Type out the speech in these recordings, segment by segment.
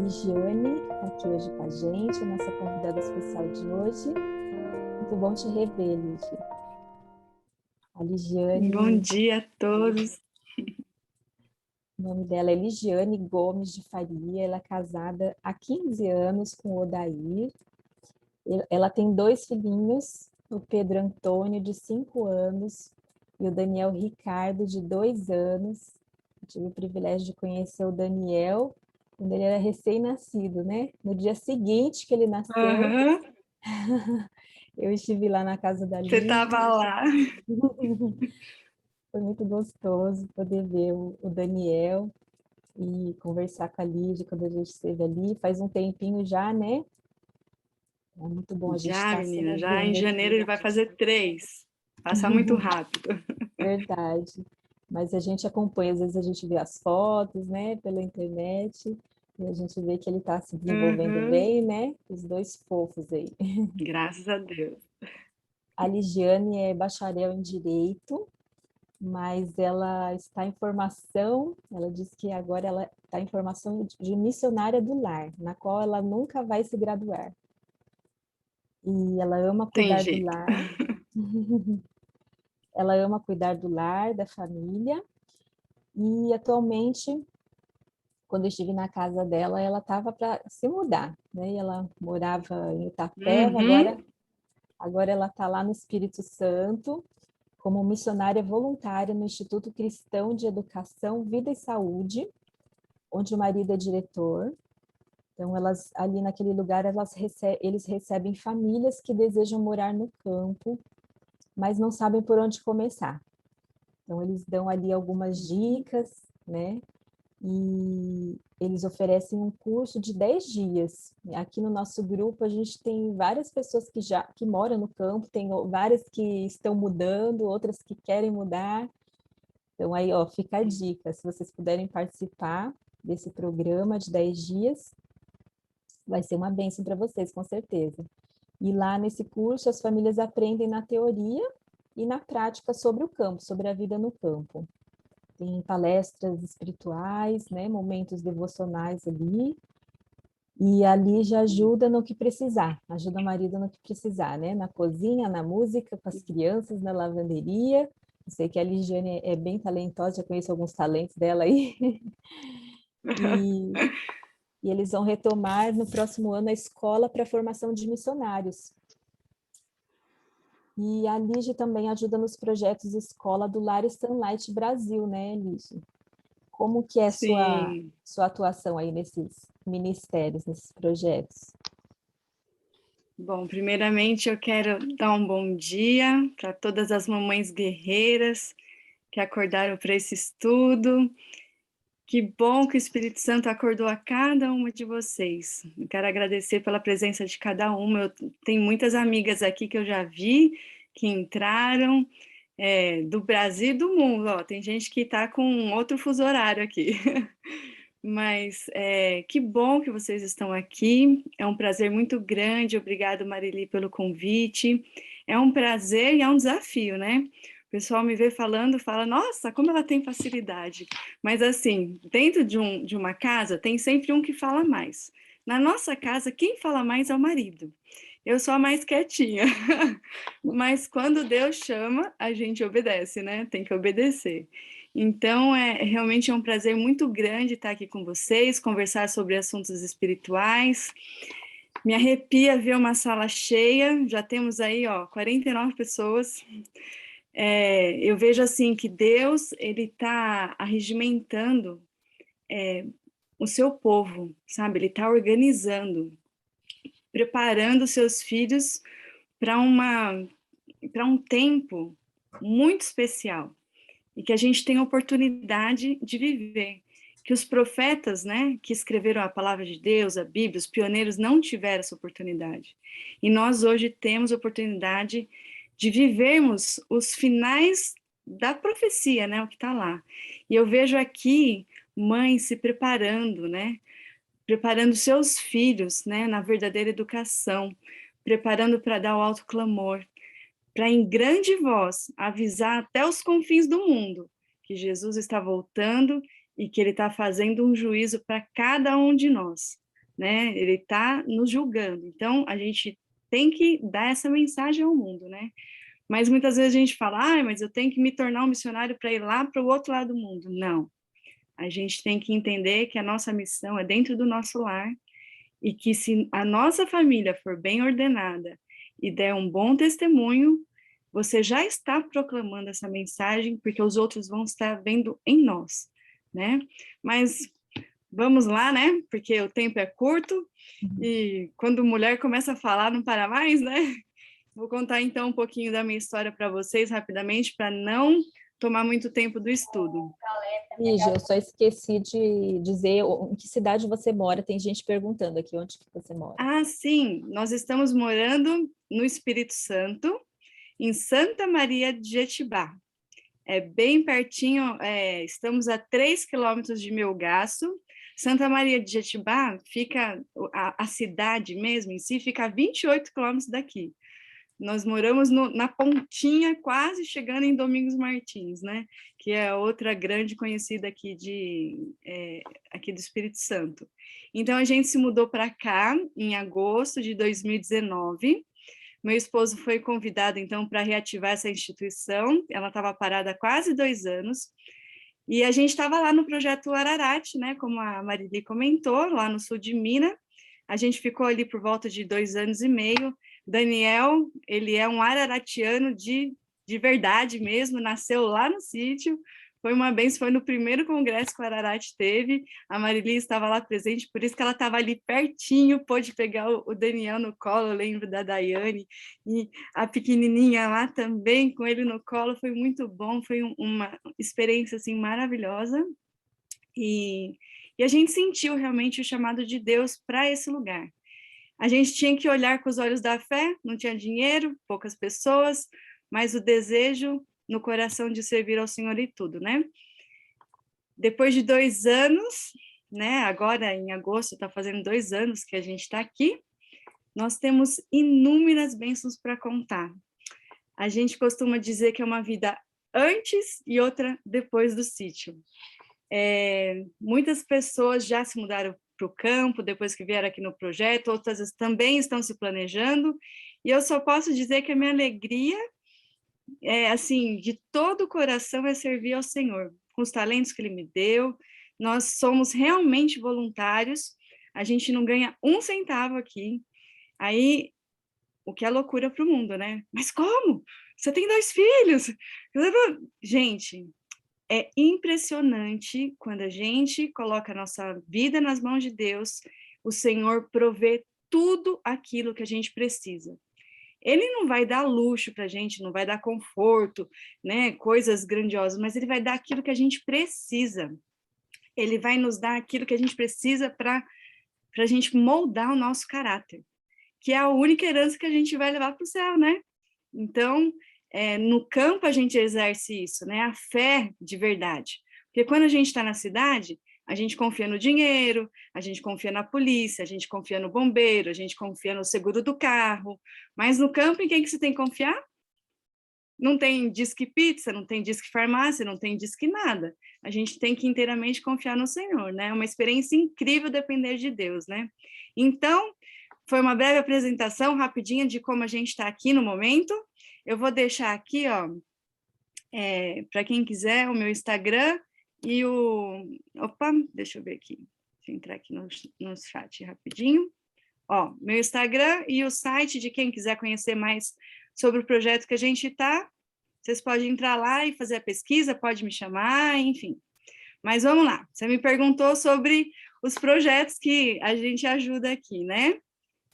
Ligiane, aqui hoje com a gente, a nossa convidada especial de hoje. Muito bom te rever, Ligi. A Bom Ligiane, dia a todos. o nome dela é Ligiane Gomes de Faria, ela é casada há 15 anos com o Odair. Ela tem 2 filhinhos, o Pedro Antônio, de 5 anos, e o Daniel Ricardo, de 2 anos. Eu tive o privilégio de conhecer o Daniel quando ele era recém-nascido, né? No dia seguinte que ele nasceu, Aham. eu estive lá na casa da Você Lígia. estava lá. Foi muito gostoso poder ver o Daniel e conversar com a Lígia quando a gente esteve ali. Faz um tempinho já, né? É muito bom a gente Já, estar se menina, já em revendo janeiro aqui. ele vai fazer 3. Passa muito rápido. Verdade. Mas a gente acompanha, às vezes a gente vê as fotos, né, pela internet, e a gente vê que ele está se desenvolvendo Uhum. bem, né? Os 2 fofos aí. Graças a Deus. A Ligiane é bacharel em Direito, mas ela está em formação, ela diz que agora ela está em formação de missionária do lar, na qual ela nunca vai se graduar. E ela ama Tem cuidar do jeito. lar, ela ama cuidar do lar, da família, e atualmente, quando eu estive na casa dela, ela estava para se mudar, né? E ela morava em Itapeva, Uhum. agora ela está lá no Espírito Santo, como missionária voluntária no Instituto Cristão de Educação, Vida e Saúde, onde o marido é diretor. Então, elas ali naquele lugar, eles recebem famílias que desejam morar no campo, mas não sabem por onde começar. Então, eles dão ali algumas dicas, né? E eles oferecem um curso de 10 dias. Aqui no nosso grupo, a gente tem várias pessoas que moram no campo, tem várias que estão mudando, outras que querem mudar. Então, aí, ó, fica a dica. Se vocês puderem participar desse programa de 10 dias, vai ser uma bênção para vocês, com certeza. E lá nesse curso, as famílias aprendem na teoria e na prática sobre o campo, sobre a vida no campo. Tem palestras espirituais, né, momentos devocionais ali, e ali já ajuda no que precisar, ajuda o marido no que precisar, né, na cozinha, na música, com as crianças, na lavanderia. Eu sei que a Ligiane é bem talentosa, já conheço alguns talentos dela aí, e, e eles vão retomar no próximo ano a escola para a formação de missionários. E a Lige também ajuda nos projetos Escola do Lar e Sunlight Brasil, né, Lige? Como que é Sim. sua atuação aí nesses ministérios, nesses projetos? Bom, primeiramente eu quero dar um bom dia para todas as mamães guerreiras que acordaram para esse estudo. Que bom que o Espírito Santo acordou a cada uma de vocês. Eu quero agradecer pela presença de cada uma. Eu tenho muitas amigas aqui que eu já vi, que entraram, do Brasil e do mundo. Ó, tem gente que está com outro fuso horário aqui. Mas que bom que vocês estão aqui. É um prazer muito grande. Obrigado, Marili, pelo convite. É um prazer e é um desafio, né? O pessoal me vê falando, fala, nossa, como ela tem facilidade. Mas assim, dentro de uma casa, tem sempre um que fala mais. Na nossa casa, quem fala mais é o marido. Eu sou a mais quietinha. Mas quando Deus chama, a gente obedece, né? Tem que obedecer. Então, realmente é um prazer muito grande estar aqui com vocês, conversar sobre assuntos espirituais. Me arrepia ver uma sala cheia, já temos aí, ó, 49 pessoas. Eu vejo assim que Deus ele está arregimentando o seu povo, sabe? Ele está organizando, preparando seus filhos para para um tempo muito especial e que a gente tem a oportunidade de viver. Que os profetas, né, que escreveram a palavra de Deus, a Bíblia, os pioneiros não tiveram essa oportunidade. E nós hoje temos a oportunidade de vivermos os finais da profecia, né, o que está lá. E eu vejo aqui mães se preparando, né, preparando seus filhos, né, na verdadeira educação, preparando para dar o alto clamor, para em grande voz avisar até os confins do mundo que Jesus está voltando e que ele está fazendo um juízo para cada um de nós. né? Ele está nos julgando. Então, a gente tem que dar essa mensagem ao mundo, né? Mas muitas vezes a gente fala, mas eu tenho que me tornar um missionário para ir lá para o outro lado do mundo. Não. A gente tem que entender que a nossa missão é dentro do nosso lar e que se a nossa família for bem ordenada e der um bom testemunho, você já está proclamando essa mensagem, porque os outros vão estar vendo em nós, né? Mas vamos lá, né? Porque o tempo é curto e quando mulher começa a falar, não para mais, né? Vou contar então um pouquinho da minha história para vocês rapidamente, para não tomar muito tempo do estudo. Lígia, eu só esqueci de dizer em que cidade você mora. Tem gente perguntando aqui onde que você mora. Ah, sim, nós estamos morando no Espírito Santo, em Santa Maria de Jetibá. É bem pertinho, estamos a 3 quilômetros de Melgaço. Santa Maria de Jetibá fica, a cidade mesmo em si, fica a 28 quilômetros daqui. Nós moramos na pontinha, quase chegando em Domingos Martins, né? Que é outra grande conhecida aqui aqui do Espírito Santo. Então, a gente se mudou para cá em agosto de 2019. Meu esposo foi convidado, então, para reativar essa instituição. Ela estava parada há quase 2 anos. E a gente estava lá no projeto Ararat, né? Como a Marili comentou, lá no sul de Minas. A gente ficou ali por volta de 2 anos e meio. Daniel, ele é um araratiano de verdade mesmo, nasceu lá no sítio, foi uma bênção, foi no primeiro congresso que o Ararat teve, a Marili estava lá presente, por isso que ela estava ali pertinho, pôde pegar o Daniel no colo, eu lembro da Daiane, e a pequenininha lá também, com ele no colo, foi muito bom, foi uma experiência, assim, maravilhosa, e a gente sentiu realmente o chamado de Deus para esse lugar. A gente tinha que olhar com os olhos da fé, não tinha dinheiro, poucas pessoas, mas o desejo no coração de servir ao Senhor e tudo, né? Depois de 2 anos, né? Agora em agosto está fazendo 2 anos que a gente está aqui. Nós temos inúmeras bênçãos para contar. A gente costuma dizer que é uma vida antes e outra depois do sítio. Muitas pessoas já se mudaram para o campo, depois que vieram aqui no projeto, outras também estão se planejando, e eu só posso dizer que a minha alegria, assim, de todo o coração, é servir ao Senhor, com os talentos que Ele me deu. Nós somos realmente voluntários, a gente não ganha 1 centavo aqui, aí, o que é loucura para o mundo, né? Mas como? Você tem 2 filhos? Gente, é impressionante quando a gente coloca a nossa vida nas mãos de Deus, o Senhor provê tudo aquilo que a gente precisa. Ele não vai dar luxo para a gente, não vai dar conforto, né, coisas grandiosas, mas ele vai dar aquilo que a gente precisa. Ele vai nos dar aquilo que a gente precisa para a gente moldar o nosso caráter, que é a única herança que a gente vai levar para o céu, né? Então, no campo a gente exerce isso, né? A fé de verdade. Porque quando a gente está na cidade, a gente confia no dinheiro, a gente confia na polícia, a gente confia no bombeiro, a gente confia no seguro do carro. Mas no campo, em quem que você tem que confiar? Não tem disque pizza, não tem disque farmácia, não tem disque nada. A gente tem que inteiramente confiar no Senhor, né? É uma experiência incrível depender de Deus, né? Então, foi uma breve apresentação rapidinha de como a gente está aqui no momento. Eu vou deixar aqui, ó, para quem quiser, o meu Instagram e o... Opa, deixa eu ver aqui. Deixa eu entrar aqui no chat rapidinho. Ó, meu Instagram e o site de quem quiser conhecer mais sobre o projeto que a gente está. Vocês podem entrar lá e fazer a pesquisa, pode me chamar, enfim. Mas vamos lá. Você me perguntou sobre os projetos que a gente ajuda aqui, né?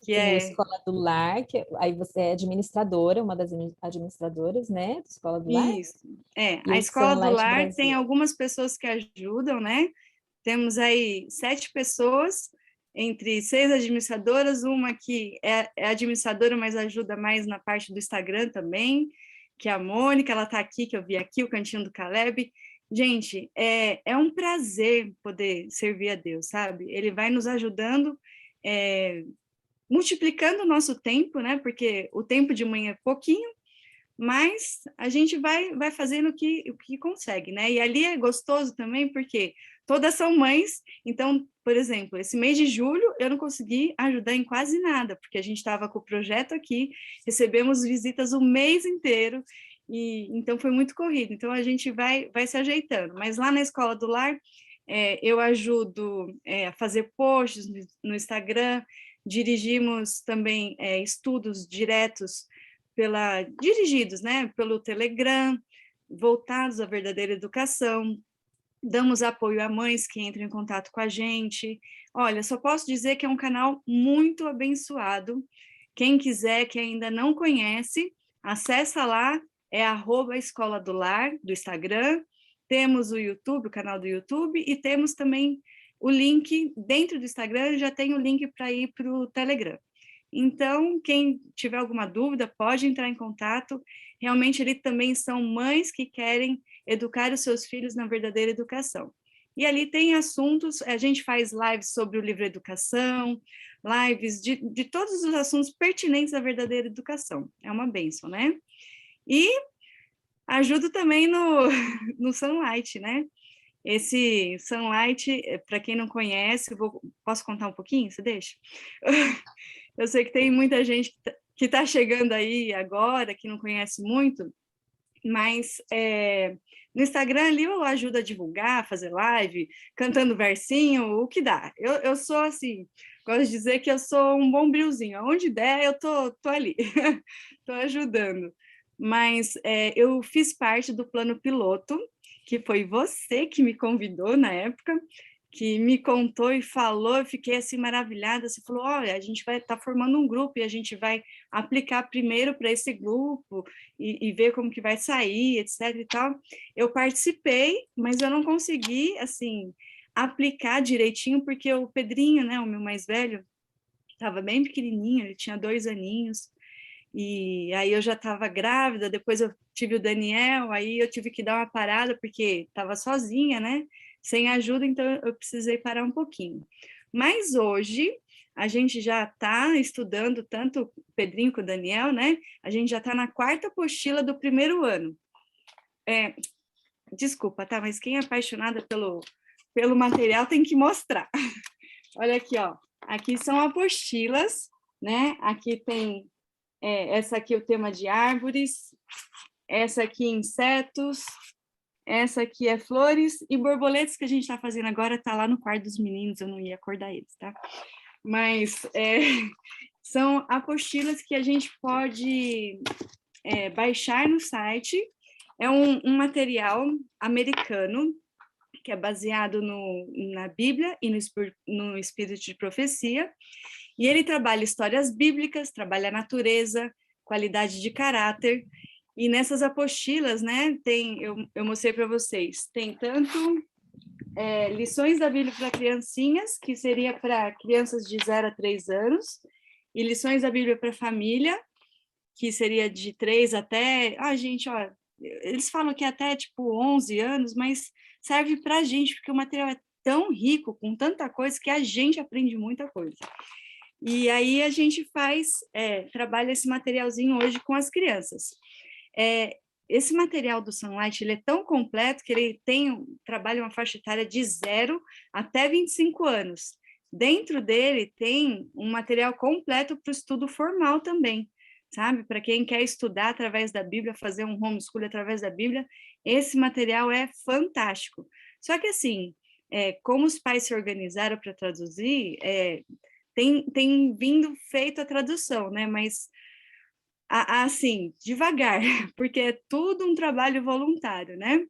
Que Tem a Escola do Lar, aí você é administradora, uma das administradoras, né, da Escola do Lar? Isso. A E Escola do Sunlight Lar tem Brasil. algumas pessoas que ajudam, né? Temos aí 7 pessoas, entre 6 administradoras, uma que é administradora, mas ajuda mais na parte do Instagram também, que é a Mônica, ela está aqui, que eu vi aqui, o Cantinho do Caleb. Gente, é um prazer poder servir a Deus, sabe? Ele vai nos ajudando, multiplicando o nosso tempo, né? Porque o tempo de manhã é pouquinho, mas a gente vai fazendo o que consegue, né? E ali é gostoso também, porque todas são mães, então, por exemplo, esse mês de julho eu não consegui ajudar em quase nada, porque a gente estava com o projeto aqui, recebemos visitas o mês inteiro, e então foi muito corrido. Então a gente vai se ajeitando, mas lá na Escola do Lar, eu ajudo a fazer posts no Instagram, dirigimos também estudos diretos dirigidos, né, pelo Telegram, voltados à verdadeira educação, damos apoio a mães que entram em contato com a gente. Olha, só posso dizer que é um canal muito abençoado. Quem quiser, que ainda não conhece, acessa lá, é @Escola do Lar, do Instagram. Temos o YouTube, o canal do YouTube, e temos também o link, dentro do Instagram, já tem o link para ir para o Telegram. Então, quem tiver alguma dúvida, pode entrar em contato. Realmente, ali também são mães que querem educar os seus filhos na verdadeira educação. E ali tem assuntos, a gente faz lives sobre o livro Educação, lives de todos os assuntos pertinentes à verdadeira educação. É uma bênção, né? E ajudo também no Sunlight, né? Esse Sunlight, para quem não conhece, posso contar um pouquinho? Você deixa? Eu sei que tem muita gente que está chegando aí agora, que não conhece muito, mas no Instagram ali eu ajudo a divulgar, fazer live, cantando versinho, o que dá. Eu sou assim, gosto de dizer que eu sou um bombrilzinho, aonde der eu tô ali, tô ajudando. Mas eu fiz parte do plano piloto, que foi você que me convidou na época, que me contou e falou, eu fiquei assim maravilhada, você falou, olha, a gente vai estar formando um grupo e a gente vai aplicar primeiro para esse grupo e ver como que vai sair, etc e tal. Eu participei, mas eu não consegui, assim, aplicar direitinho, porque o Pedrinho, né, o meu mais velho, estava bem pequenininho, ele tinha 2 aninhos, e aí eu já estava grávida, depois eu tive o Daniel, aí eu tive que dar uma parada, porque estava sozinha, né? Sem ajuda, então eu precisei parar um pouquinho. Mas hoje a gente já está estudando, tanto o Pedrinho com o Daniel, né? A gente já está na 4ª apostila do 1º ano. Desculpa, tá? Mas quem é apaixonada pelo material tem que mostrar. Olha aqui, ó. Aqui são apostilas, né? Aqui tem essa aqui é o tema de árvores, essa aqui insetos, essa aqui é flores e borboletas, que a gente está fazendo agora, está lá no quarto dos meninos, eu não ia acordar eles, tá? Mas são apostilas que a gente pode baixar no site. É um material americano, que é baseado na Bíblia e no Espírito de Profecia, e ele trabalha histórias bíblicas, trabalha a natureza, qualidade de caráter, e nessas apostilas, né, eu mostrei para vocês, tem tanto lições da Bíblia para criancinhas, que seria para crianças de 0 a 3 anos, e lições da Bíblia para família, que seria de 3 até... gente, ó, eles falam que até, tipo, 11 anos, mas serve para a gente, porque o material é tão rico, com tanta coisa, que a gente aprende muita coisa. E aí a gente trabalha esse materialzinho hoje com as crianças. Esse material do Sunlight, ele é tão completo que ele trabalha uma faixa etária de 0 até 25 anos. Dentro dele tem um material completo para o estudo formal também, sabe? Para quem quer estudar através da Bíblia, fazer um homeschool através da Bíblia, esse material é fantástico. Só que assim, como os pais se organizaram para traduzir, tem vindo feito a tradução, né? Mas assim, devagar, porque é tudo um trabalho voluntário, né?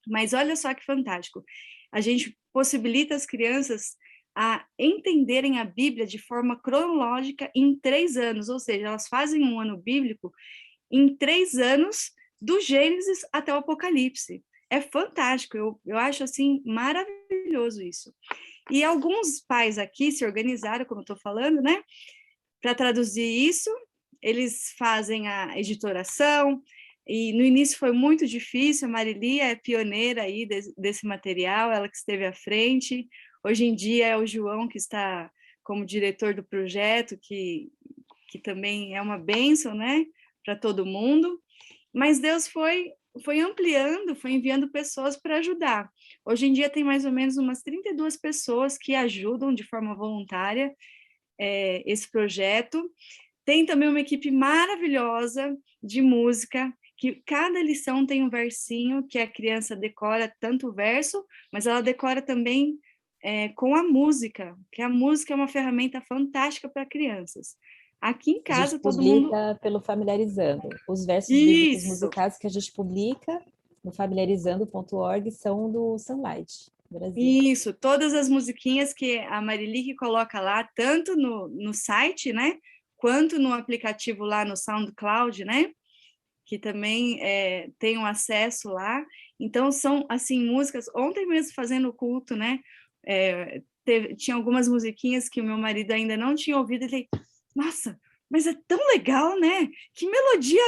Mas olha só que fantástico. A gente possibilita as crianças a entenderem a Bíblia de forma cronológica em 3 anos, ou seja, elas fazem um ano bíblico em 3 anos, do Gênesis até o Apocalipse. É fantástico, eu acho assim maravilhoso isso. E alguns pais aqui se organizaram, como eu estou falando, né, para traduzir isso. Eles fazem a editoração, e no início foi muito difícil. A Marilia é pioneira aí desse material, ela que esteve à frente. Hoje em dia é o João que está como diretor do projeto, que também é uma bênção, né, para todo mundo. mas Deus foi ampliando, foi enviando pessoas para ajudar. Hoje em dia tem mais ou menos umas 32 pessoas que ajudam de forma voluntária esse projeto. Tem também uma equipe maravilhosa de música, que cada lição tem um versinho que a criança decora tanto o verso, mas ela decora também com a música, que a música é uma ferramenta fantástica para crianças. Aqui em A gente casa, todo mundo... publica pelo Familiarizando. Os versos bíblicos Isso! musicais que a gente publica no familiarizando.org são do Sunlight Brasil. Isso, todas as musiquinhas que a Marili que coloca lá, tanto no site, né, quanto no aplicativo lá no SoundCloud, né, que também tem um acesso lá. Então, são, assim, músicas... Ontem mesmo, fazendo o culto, né, tinha algumas musiquinhas que o meu marido ainda não tinha ouvido, e ele... Nossa, mas é tão legal, né? Que melodia...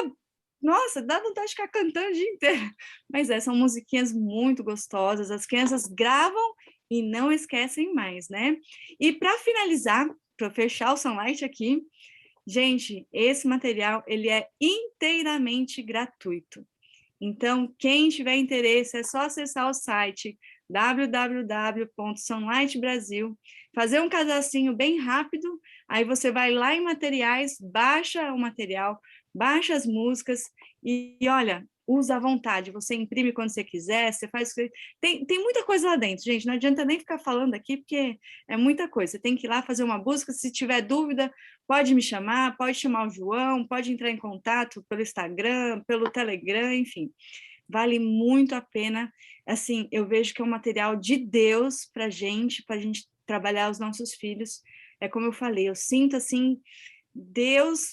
Nossa, dá vontade de ficar cantando o dia inteiro. Mas são musiquinhas muito gostosas, as crianças gravam e não esquecem mais, né? E para finalizar, para fechar o Sunlight aqui, gente, esse material ele é inteiramente gratuito. Então, quem tiver interesse, é só acessar o site www.sunlightbrasil, fazer um cadastrinho bem rápido, aí você vai lá em materiais, baixa o material, baixa as músicas e olha, usa à vontade, você imprime quando você quiser, você faz... Tem muita coisa lá dentro, gente, não adianta nem ficar falando aqui, porque é muita coisa, você tem que ir lá fazer uma busca, se tiver dúvida, pode me chamar, pode chamar o João, pode entrar em contato pelo Instagram, pelo Telegram, enfim. Vale muito a pena. Assim, eu vejo que é um material de Deus para a gente trabalhar os nossos filhos. É como eu falei, eu sinto, assim, Deus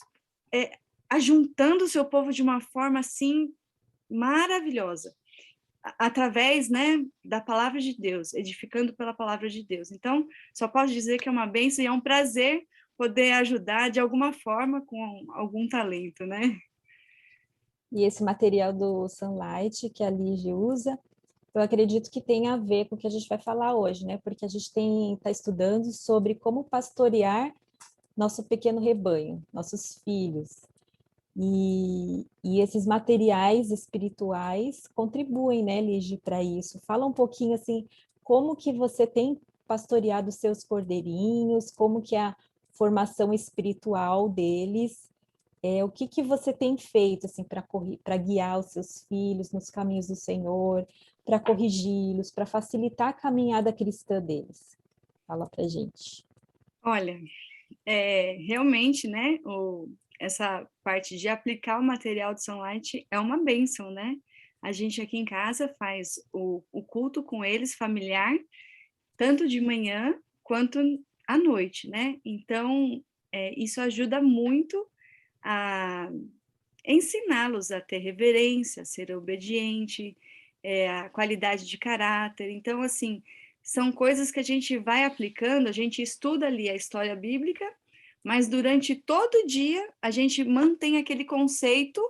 ajuntando o seu povo de uma forma, assim, maravilhosa. Através, né, da palavra de Deus, edificando pela palavra de Deus. Então, só posso dizer que é uma bênção e é um prazer poder ajudar de alguma forma com algum talento, né? E esse material do Sunlight que a Lige usa, eu acredito que tem a ver com o que a gente vai falar hoje, né? Porque a gente está estudando sobre como pastorear nosso pequeno rebanho, nossos filhos. E esses materiais espirituais contribuem, né, Lige, para isso. Fala um pouquinho, assim, como que você tem pastoreado os seus cordeirinhos, como que é a formação espiritual deles, o que você tem feito, assim, para guiar os seus filhos nos caminhos do Senhor, para corrigi-los, para facilitar a caminhada cristã deles? Fala para gente. Olha, realmente, né, essa parte de aplicar o material de Sunlight é uma bênção, né? A gente aqui em casa faz o culto com eles, familiar, tanto de manhã quanto à noite, né? Então, isso ajuda muito a ensiná-los a ter reverência, a ser obediente, a qualidade de caráter. Então, assim, são coisas que a gente vai aplicando, a gente estuda ali a história bíblica, mas durante todo o dia a gente mantém aquele conceito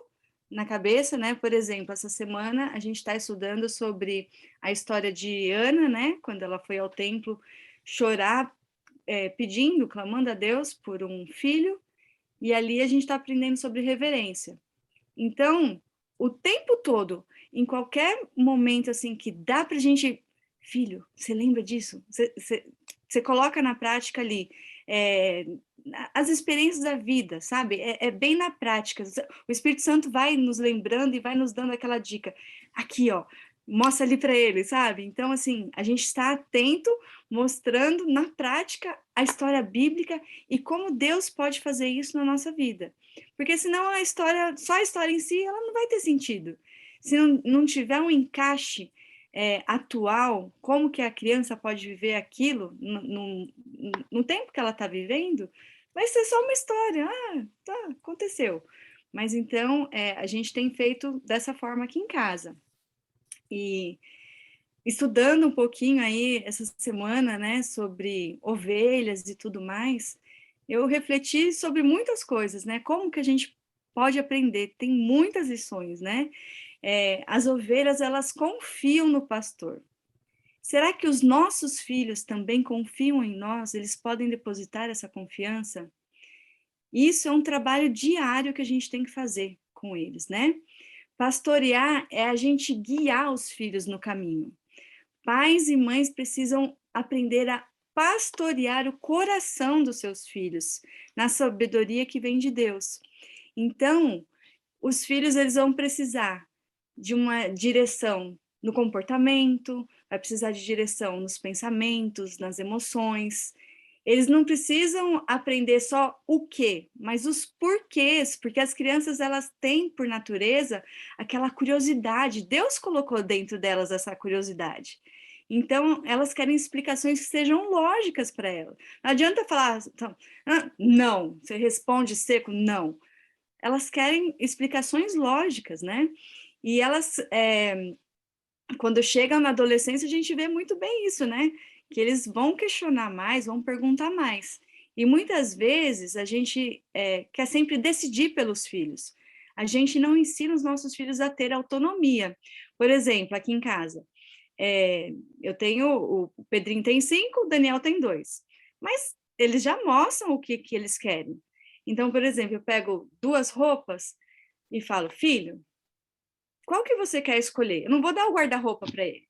na cabeça, né? Por exemplo, essa semana a gente está estudando sobre a história de Ana, né? Quando ela foi ao templo chorar, pedindo, clamando a Deus por um filho, e ali a gente está aprendendo sobre reverência. Então, o tempo todo, em qualquer momento assim que dá para a gente, filho, você lembra disso? Você coloca na prática ali as experiências da vida, sabe? É bem na prática. O Espírito Santo vai nos lembrando e vai nos dando aquela dica. Aqui, ó, mostra ali para ele, sabe? Então, assim, a gente está atento, mostrando na prática a história bíblica e como Deus pode fazer isso na nossa vida. Porque senão só a história em si, ela não vai ter sentido. Se não tiver um encaixe atual, como que a criança pode viver aquilo no tempo que ela está vivendo, vai ser só uma história. Ah, tá, aconteceu. Mas então, a gente tem feito dessa forma aqui em casa. E estudando um pouquinho aí essa semana, né, sobre ovelhas e tudo mais, eu refleti sobre muitas coisas, né? Como que a gente pode aprender? Tem muitas lições, né? As ovelhas, elas confiam no pastor. Será que os nossos filhos também confiam em nós? Eles podem depositar essa confiança? Isso é um trabalho diário que a gente tem que fazer com eles, né? Pastorear é a gente guiar os filhos no caminho. Pais e mães precisam aprender a pastorear o coração dos seus filhos, na sabedoria que vem de Deus. Então, os filhos eles vão precisar de uma direção no comportamento, vai precisar de direção nos pensamentos, nas emoções. Eles não precisam aprender só o quê, mas os porquês, porque as crianças elas têm por natureza aquela curiosidade. Deus colocou dentro delas essa curiosidade. Então, elas querem explicações que sejam lógicas para elas. Não adianta falar, não, você responde seco, não. Elas querem explicações lógicas, né? E elas, quando chegam na adolescência, a gente vê muito bem isso, né? Que eles vão questionar mais, vão perguntar mais. E muitas vezes a gente quer sempre decidir pelos filhos. A gente não ensina os nossos filhos a ter autonomia. Por exemplo, aqui em casa, eu tenho, o Pedrinho tem 5, o Daniel tem 2. Mas eles já mostram o que eles querem. Então, por exemplo, eu pego 2 roupas e falo, filho, qual que você quer escolher? Eu não vou dar o guarda-roupa para ele.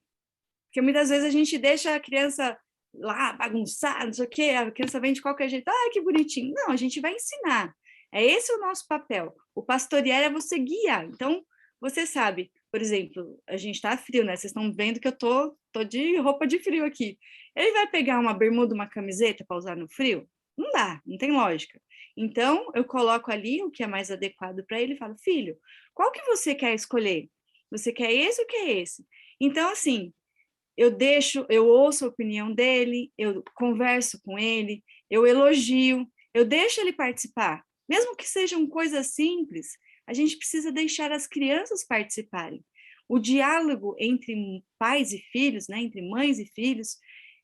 Porque muitas vezes a gente deixa a criança lá bagunçar, não sei o quê, a criança vem de qualquer jeito, que bonitinho. Não, a gente vai ensinar. É esse o nosso papel. O pastorear é você guiar. Então, você sabe, por exemplo, a gente tá frio, né? Vocês estão vendo que eu tô de roupa de frio aqui. Ele vai pegar uma bermuda, uma camiseta para usar no frio? Não dá, não tem lógica. Então, eu coloco ali o que é mais adequado para ele e falo, filho, qual que você quer escolher? Você quer esse ou quer esse? Então, assim, eu ouço a opinião dele, eu converso com ele, eu elogio, eu deixo ele participar. Mesmo que sejam coisas simples, a gente precisa deixar as crianças participarem. O diálogo entre pais e filhos, né, entre mães e filhos,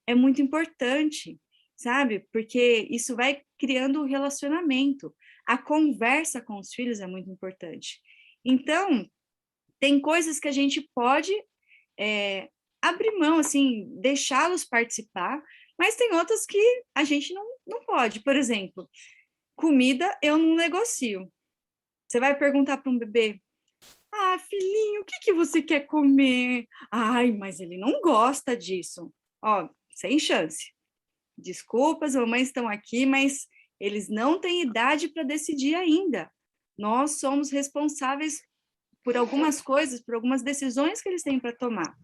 é muito importante, sabe? Porque isso vai criando um relacionamento. A conversa com os filhos é muito importante. Então, tem coisas que a gente pode abrir mão, assim, deixá-los participar, mas tem outras que a gente não pode. Por exemplo, comida eu não negocio. Você vai perguntar para um bebê, filhinho, o que você quer comer? Ai, mas ele não gosta disso. Ó, sem chance. Desculpa, as mamães estão aqui, mas eles não têm idade para decidir ainda. Nós somos responsáveis por algumas coisas, por algumas decisões que eles têm para tomar.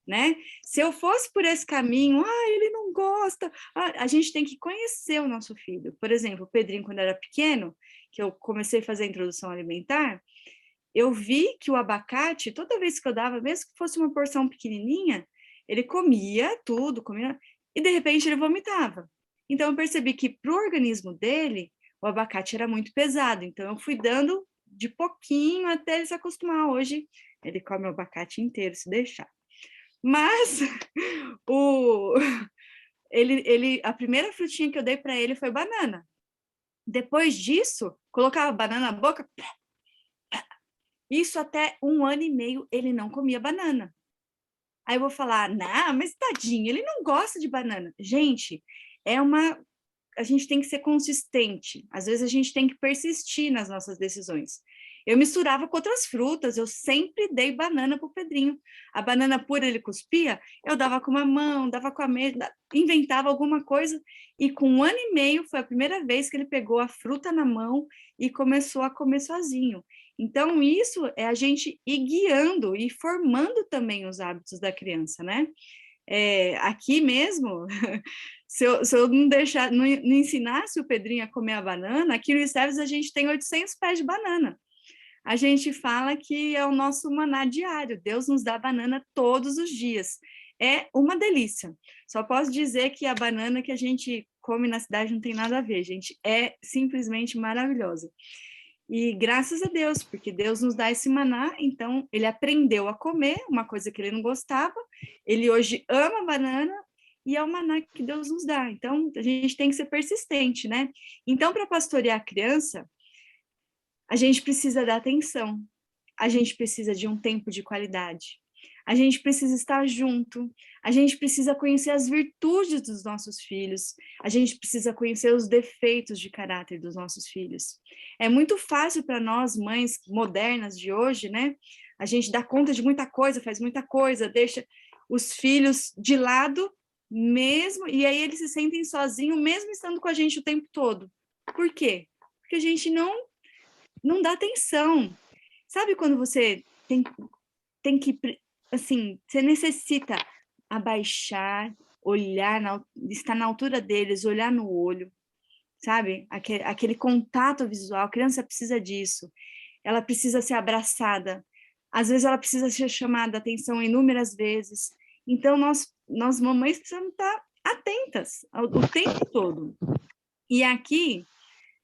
Né? Se eu fosse por esse caminho, ele não gosta, a gente tem que conhecer o nosso filho. Por exemplo, o Pedrinho, quando era pequeno, que eu comecei a fazer a introdução alimentar, eu vi que o abacate, toda vez que eu dava, mesmo que fosse uma porção pequenininha, ele comia tudo, e de repente ele vomitava. Então eu percebi que para o organismo dele, o abacate era muito pesado, então eu fui dando de pouquinho até ele se acostumar. Hoje ele come o abacate inteiro, se deixar. Mas a primeira frutinha que eu dei para ele foi banana. Depois disso, colocava a banana na boca. Isso até 1 ano e meio ele não comia banana. Aí eu vou falar, não, mas tadinho, ele não gosta de banana. Gente, a gente tem que ser consistente. Às vezes a gente tem que persistir nas nossas decisões. Eu misturava com outras frutas, eu sempre dei banana para o Pedrinho. A banana pura ele cuspia, eu dava com uma mão, dava com a mesma, inventava alguma coisa. E com 1 ano e meio foi a primeira vez que ele pegou a fruta na mão e começou a comer sozinho. Então, isso é a gente ir guiando e formando também os hábitos da criança, né? Aqui mesmo, se eu não ensinasse o Pedrinho a comer a banana, aqui no Esteves a gente tem 800 pés de banana. A gente fala que é o nosso maná diário, Deus nos dá banana todos os dias. É uma delícia. Só posso dizer que a banana que a gente come na cidade não tem nada a ver, gente. É simplesmente maravilhosa. E graças a Deus, porque Deus nos dá esse maná, então ele aprendeu a comer, uma coisa que ele não gostava, ele hoje ama banana e é o maná que Deus nos dá. Então a gente tem que ser persistente, né? Então, para pastorear a criança, a gente precisa dar atenção, a gente precisa de um tempo de qualidade, a gente precisa estar junto, a gente precisa conhecer as virtudes dos nossos filhos, a gente precisa conhecer os defeitos de caráter dos nossos filhos. É muito fácil para nós, mães modernas de hoje, né? A gente dá conta de muita coisa, faz muita coisa, deixa os filhos de lado mesmo, e aí eles se sentem sozinhos, mesmo estando com a gente o tempo todo. Por quê? Porque a gente não dá atenção. Sabe quando você tem que, assim, você necessita abaixar, olhar, estar na altura deles, olhar no olho, sabe? Aquele contato visual, a criança precisa disso. Ela precisa ser abraçada. Às vezes ela precisa ser chamada a atenção inúmeras vezes. Então, nós mamães precisamos estar atentas o tempo todo. E aqui,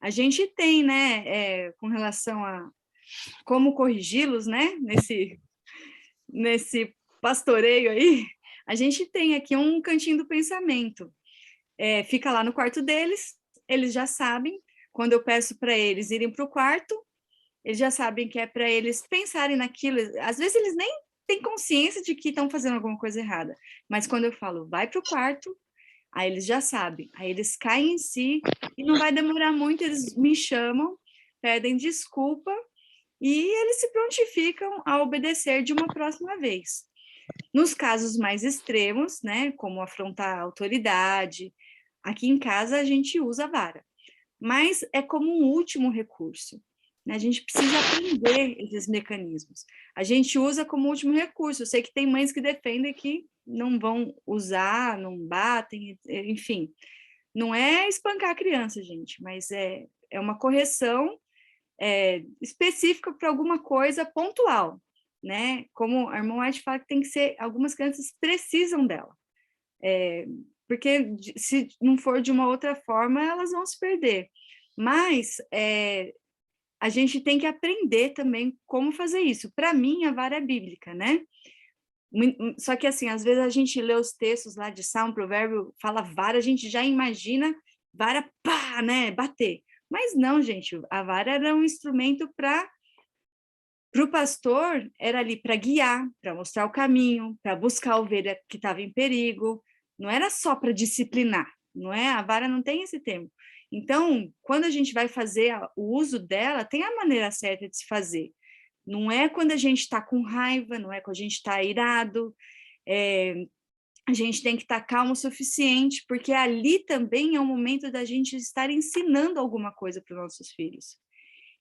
a gente tem, né, com relação a como corrigi-los, né, nesse pastoreio aí, a gente tem aqui um cantinho do pensamento. Fica lá no quarto deles, eles já sabem. Quando eu peço para eles irem para o quarto, eles já sabem que é para eles pensarem naquilo. Às vezes eles nem têm consciência de que estão fazendo alguma coisa errada, mas quando eu falo, vai para o quarto, aí eles já sabem. Aí eles caem em si e não vai demorar muito, eles me chamam, pedem desculpa e eles se prontificam a obedecer de uma próxima vez. Nos casos mais extremos, né, como afrontar a autoridade, aqui em casa a gente usa a vara, mas é como um último recurso. Né? A gente precisa aprender esses mecanismos. A gente usa como último recurso. Eu sei que tem mães que defendem que não vão usar, não batem, enfim. Não é espancar a criança, gente, mas é uma correção específica para alguma coisa pontual, né? Como a irmã White fala que tem que ser, algumas crianças precisam dela, porque se não for de uma outra forma, elas vão se perder. Mas a gente tem que aprender também como fazer isso. Para mim, a vara é bíblica, né? Só que, assim, às vezes a gente lê os textos lá de Salmo, Provérbio, fala vara, a gente já imagina vara, pá, né, bater. Mas não, gente, a vara era um instrumento para o pastor, era ali para guiar, para mostrar o caminho, para buscar a ovelha que estava em perigo, não era só para disciplinar, não é? A vara não tem esse termo. Então, quando a gente vai fazer o uso dela, tem a maneira certa de se fazer. Não é quando a gente está com raiva, não é quando a gente está irado, a gente tem que estar calmo o suficiente, porque ali também é o momento da gente estar ensinando alguma coisa para os nossos filhos.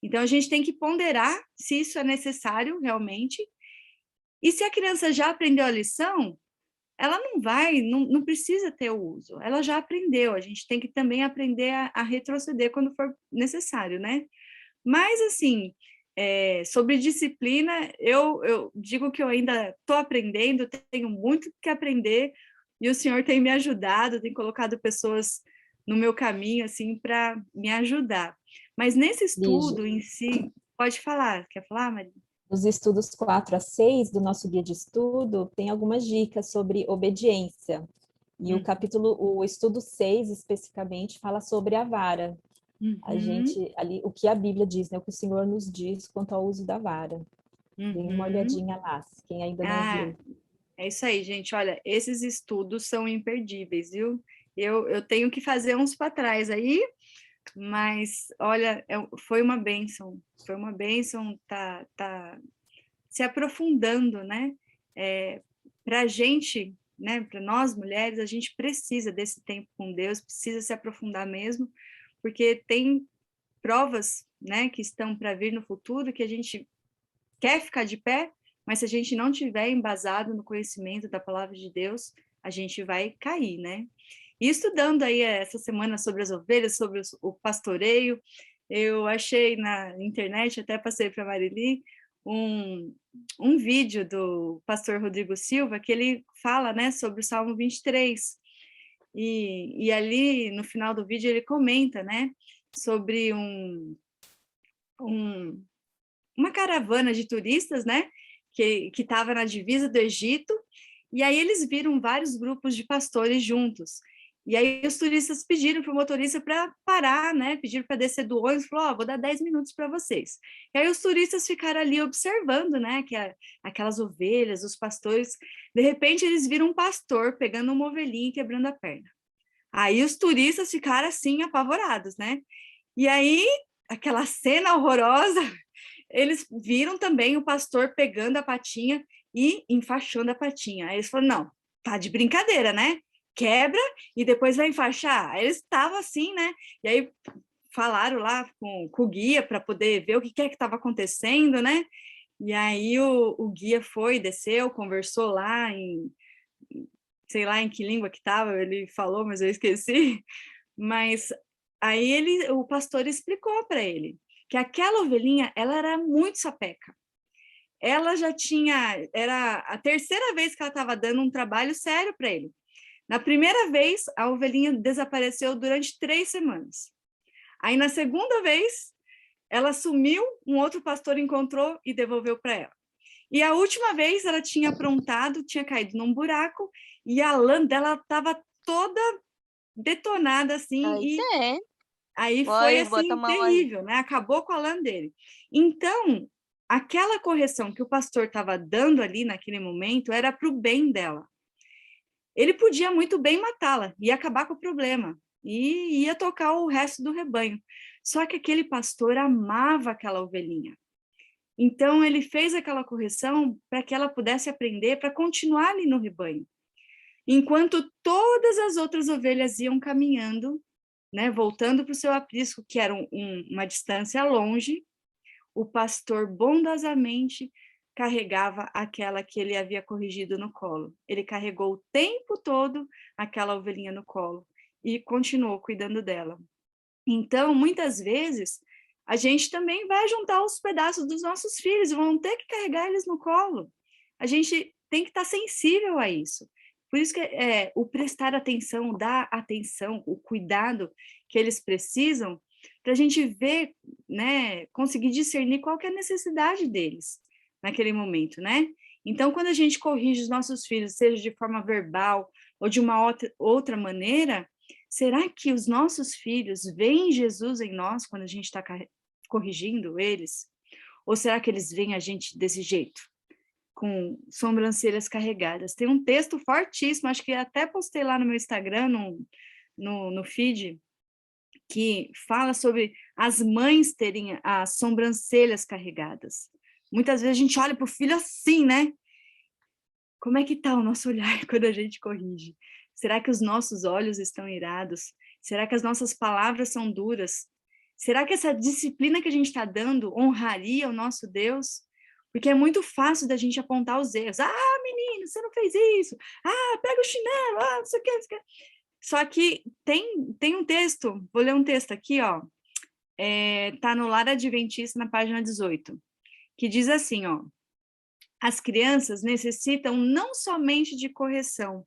Então, a gente tem que ponderar se isso é necessário realmente, e se a criança já aprendeu a lição, ela não precisa ter o uso, ela já aprendeu, a gente tem que também aprender a retroceder quando for necessário, né? Mas, assim, sobre disciplina, eu digo que eu ainda estou aprendendo, tenho muito que aprender, e o Senhor tem me ajudado, tem colocado pessoas no meu caminho, assim, para me ajudar. Mas nesse estudo Lígia, em si, pode falar, quer falar, Maria? nos estudos 4 a 6 do nosso guia de estudo, tem algumas dicas sobre obediência. E o estudo 6, especificamente, fala sobre a vara. A gente, ali, o que a Bíblia diz, né? O que o Senhor nos diz quanto ao uso da vara. Dê uma olhadinha lá, quem ainda não viu. É isso aí, gente. Olha, esses estudos são imperdíveis, viu? Eu tenho que fazer uns para trás aí, mas olha, foi uma bênção tá se aprofundando, né? Para a gente, né? Para nós mulheres, a gente precisa desse tempo com Deus, precisa se aprofundar mesmo, porque tem provas, né? Que estão para vir no futuro que a gente quer ficar de pé, mas se a gente não tiver embasado no conhecimento da palavra de Deus, a gente vai cair, né? E estudando aí essa semana sobre as ovelhas, sobre o pastoreio, eu achei na internet, até passei para a Marili, um vídeo do pastor Rodrigo Silva, que ele fala, né, sobre o Salmo 23. E ali, no final do vídeo, ele comenta, né, sobre uma caravana de turistas, né, que estava na divisa do Egito, e aí eles viram vários grupos de pastores juntos. E aí os turistas pediram para o motorista para parar, né? Pediram para descer do ônibus, falou, vou dar 10 minutos para vocês. E aí os turistas ficaram ali observando, né? Aquelas ovelhas, os pastores. De repente eles viram um pastor pegando uma ovelhinha e quebrando a perna. Aí os turistas ficaram assim apavorados, né? E aí aquela cena horrorosa, eles viram também o pastor pegando a patinha e enfaixando a patinha. Aí eles falaram, não, tá de brincadeira, né? Quebra e depois vai enfaixar. Aí eles estavam assim, né? E aí falaram lá com o guia para poder ver o que é que estava acontecendo, né? E aí o guia foi, desceu, conversou lá sei lá em que língua que estava, ele falou, mas eu esqueci. Mas aí o pastor explicou para ele que aquela ovelhinha, ela era muito sapeca. Ela já era a terceira vez que ela estava dando um trabalho sério para ele. Na primeira vez, a ovelhinha desapareceu durante 3 semanas. Aí, na segunda vez, ela sumiu, um outro pastor encontrou e devolveu para ela. E a última vez, ela tinha aprontado, tinha caído num buraco, e a lã dela estava toda detonada, assim, Pois e é. aí foi, Olha, bota a assim, mão aí. terrível, né? Acabou com a lã dele. Então, aquela correção que o pastor estava dando ali naquele momento era para o bem dela. Ele podia muito bem matá-la e acabar com o problema, e ia tocar o resto do rebanho. Só que aquele pastor amava aquela ovelhinha. Então, ele fez aquela correção para que ela pudesse aprender para continuar ali no rebanho. Enquanto todas as outras ovelhas iam caminhando, né, voltando para o seu aprisco, que era uma distância longe, o pastor bondosamente carregava aquela que ele havia corrigido no colo. Ele carregou o tempo todo aquela ovelhinha no colo e continuou cuidando dela. Então, muitas vezes, a gente também vai juntar os pedaços dos nossos filhos, vão ter que carregar eles no colo. A gente tem que estar sensível a isso. Por isso que o prestar atenção, dar atenção, o cuidado que eles precisam, para a gente ver, né, conseguir discernir qual que é a necessidade deles naquele momento, né? Então, quando a gente corrige os nossos filhos, seja de forma verbal ou de uma outra maneira, será que os nossos filhos veem Jesus em nós quando a gente está corrigindo eles? Ou será que eles veem a gente desse jeito? Com sobrancelhas carregadas. Tem um texto fortíssimo, acho que até postei lá no meu Instagram, no feed, que fala sobre as mães terem as sobrancelhas carregadas. Muitas vezes a gente olha para o filho assim, né? Como é que está o nosso olhar quando a gente corrige? Será que os nossos olhos estão irados? Será que as nossas palavras são duras? Será que essa disciplina que a gente está dando honraria o nosso Deus? Porque é muito fácil da gente apontar os erros. Ah, menino, você não fez isso. Ah, pega o chinelo. Ah, não sei o que. Só que tem um texto, vou ler um texto aqui, ó. Tá no Lar Adventista, na página 18, que diz assim, ó. As crianças necessitam não somente de correção,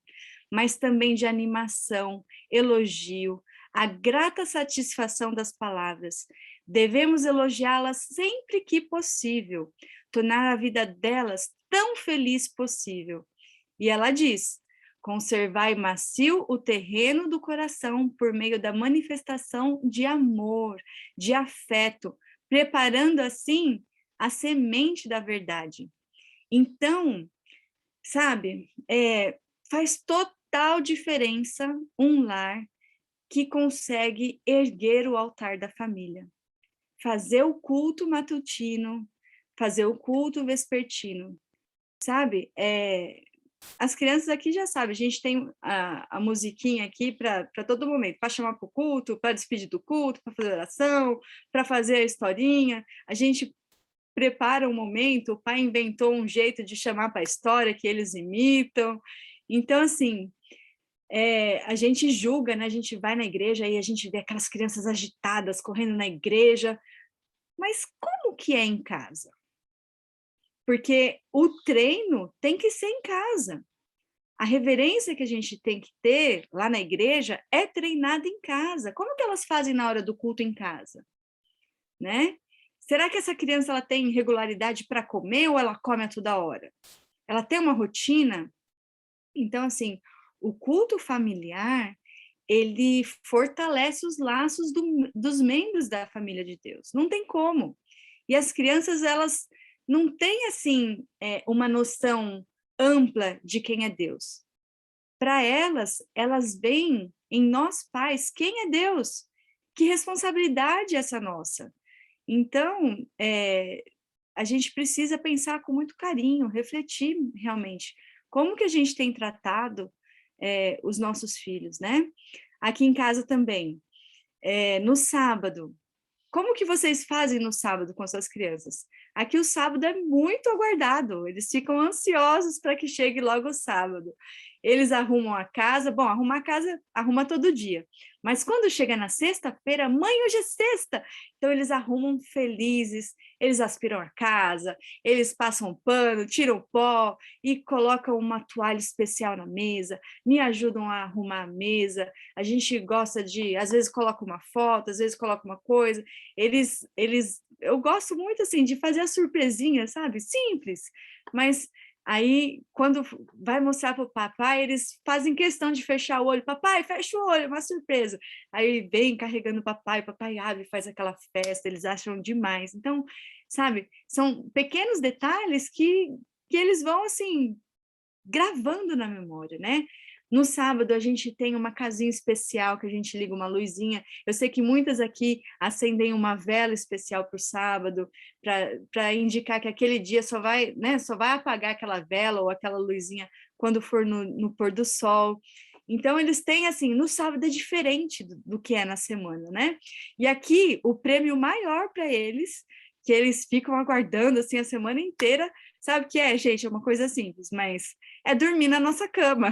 mas também de animação, elogio, a grata satisfação das palavras. Devemos elogiá-las sempre que possível, tornar a vida delas tão feliz possível. E ela diz: conservai macio o terreno do coração por meio da manifestação de amor, de afeto, preparando assim a semente da verdade. Então, sabe, faz total diferença um lar que consegue erguer o altar da família, fazer o culto matutino, fazer o culto vespertino, sabe? As crianças aqui já sabem, a gente tem a musiquinha aqui para todo momento, para chamar para o culto, para despedir do culto, para fazer oração, para fazer a historinha, a gente prepara um momento, o pai inventou um jeito de chamar para a história que eles imitam. Então, assim, a gente julga, né? A gente vai na igreja e a gente vê aquelas crianças agitadas correndo na igreja, mas como que é em casa? Porque o treino tem que ser em casa. A reverência que a gente tem que ter lá na igreja é treinada em casa. Como que elas fazem na hora do culto em casa? Né? Será que essa criança ela tem regularidade para comer ou ela come a toda hora? Ela tem uma rotina? Então, assim, o culto familiar, ele fortalece os laços dos membros da família de Deus. Não tem como. E as crianças, elas não têm, assim, uma noção ampla de quem é Deus. Para elas, elas veem em nós pais quem é Deus. Que responsabilidade é essa nossa? Então, a gente precisa pensar com muito carinho, refletir realmente como que a gente tem tratado os nossos filhos, né? Aqui em casa também, no sábado, como que vocês fazem no sábado com suas crianças? Aqui o sábado é muito aguardado, eles ficam ansiosos para que chegue logo o sábado. Eles arrumam a casa, bom, arrumar a casa arruma todo dia, mas quando chega na sexta-feira, mãe, hoje é sexta! Então eles arrumam felizes, eles aspiram a casa, eles passam pano, tiram pó e colocam uma toalha especial na mesa, me ajudam a arrumar a mesa, a gente gosta de, às vezes coloca uma foto, às vezes coloca uma coisa, eu gosto muito, assim, de fazer a surpresinha, sabe? Simples, mas aí, quando vai mostrar para o papai, eles fazem questão de fechar o olho. Papai, fecha o olho, é uma surpresa. Aí vem carregando o papai abre, faz aquela festa, eles acham demais. Então, sabe, são pequenos detalhes que eles vão, assim, gravando na memória, né? No sábado, a gente tem uma casinha especial que a gente liga uma luzinha. Eu sei que muitas aqui acendem uma vela especial para o sábado, para indicar que aquele dia só vai apagar aquela vela ou aquela luzinha quando for no pôr do sol. Então, eles têm, assim, no sábado é diferente do que é na semana, né? E aqui, o prêmio maior para eles, que eles ficam aguardando, assim, a semana inteira, sabe o que é, gente? É uma coisa simples, mas é dormir na nossa cama.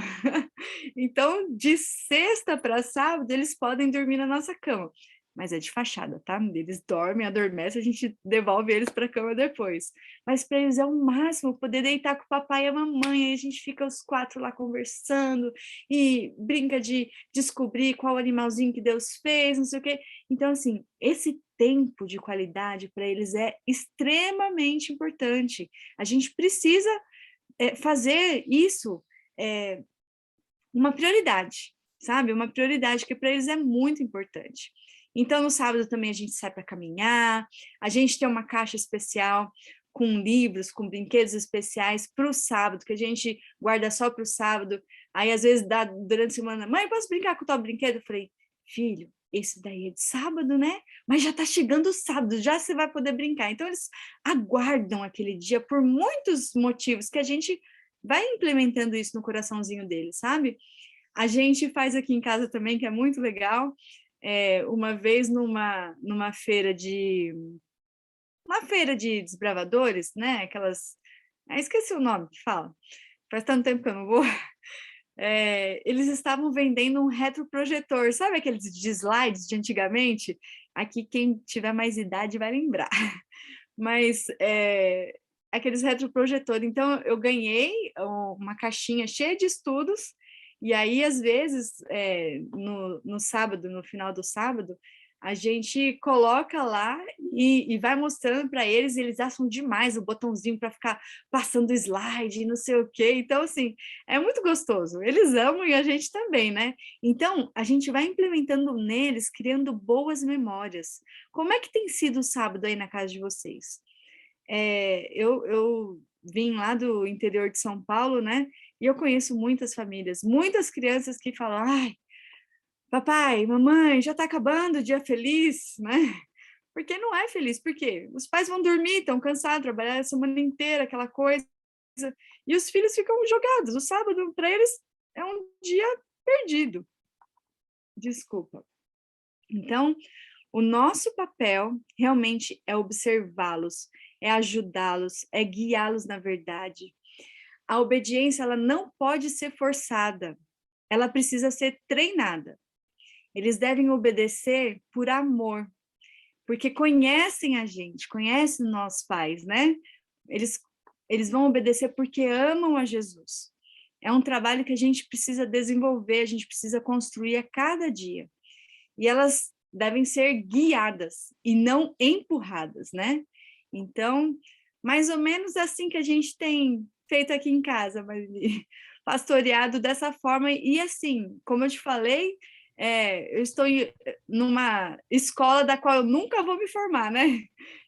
Então, de sexta para sábado, eles podem dormir na nossa cama. Mas é de fachada, tá? Eles dormem, adormecem, a gente devolve eles para a cama depois. Mas para eles é o máximo poder deitar com o papai e a mamãe, aí a gente fica os 4 lá conversando e brinca de descobrir qual animalzinho que Deus fez, não sei o quê. Então, assim, esse tempo de qualidade para eles é extremamente importante. A gente precisa fazer isso uma prioridade, sabe? Uma prioridade que para eles é muito importante. Então, no sábado também a gente sai para caminhar, a gente tem uma caixa especial com livros, com brinquedos especiais para o sábado, que a gente guarda só para o sábado. Aí, às vezes, dá durante a semana, mãe, posso brincar com o tal brinquedo? Eu falei, filho, esse daí é de sábado, né? Mas já está chegando o sábado, já você vai poder brincar. Então, eles aguardam aquele dia por muitos motivos que a gente vai implementando isso no coraçãozinho deles, sabe? A gente faz aqui em casa também, que é muito legal, uma vez numa feira de desbravadores, né? Aquelas, esqueci o nome que fala, faz tanto tempo que eu não vou. Eles estavam vendendo um retroprojetor, sabe aqueles de slides de antigamente? Aqui quem tiver mais idade vai lembrar. Mas aqueles retroprojetores. Então, eu ganhei uma caixinha cheia de estudos, e aí, às vezes, no sábado, no final do sábado, a gente coloca lá e vai mostrando para eles, e eles acham demais o botãozinho para ficar passando slide e não sei o quê. Então, assim, é muito gostoso. Eles amam e a gente também, né? Então, a gente vai implementando neles, criando boas memórias. Como é que tem sido o sábado aí na casa de vocês? Eu vim lá do interior de São Paulo, né? E eu conheço muitas famílias, muitas crianças que falam, ai, papai, mamãe, já está acabando o dia feliz, né? Porque não é feliz, porque os pais vão dormir, estão cansados, trabalhar a semana inteira, aquela coisa, e os filhos ficam jogados. O sábado, para eles, é um dia perdido. Desculpa. Então, o nosso papel realmente é observá-los, é ajudá-los, é guiá-los na verdade. A obediência, ela não pode ser forçada, ela precisa ser treinada. Eles devem obedecer por amor, porque conhecem a gente, conhecem nossos pais, né? Eles vão obedecer porque amam a Jesus. É um trabalho que a gente precisa desenvolver, a gente precisa construir a cada dia. E elas devem ser guiadas e não empurradas, né? Então, mais ou menos assim que a gente tem feito aqui em casa, Marili, pastoreado dessa forma. E assim, como eu te falei, eu estou numa escola da qual eu nunca vou me formar, né?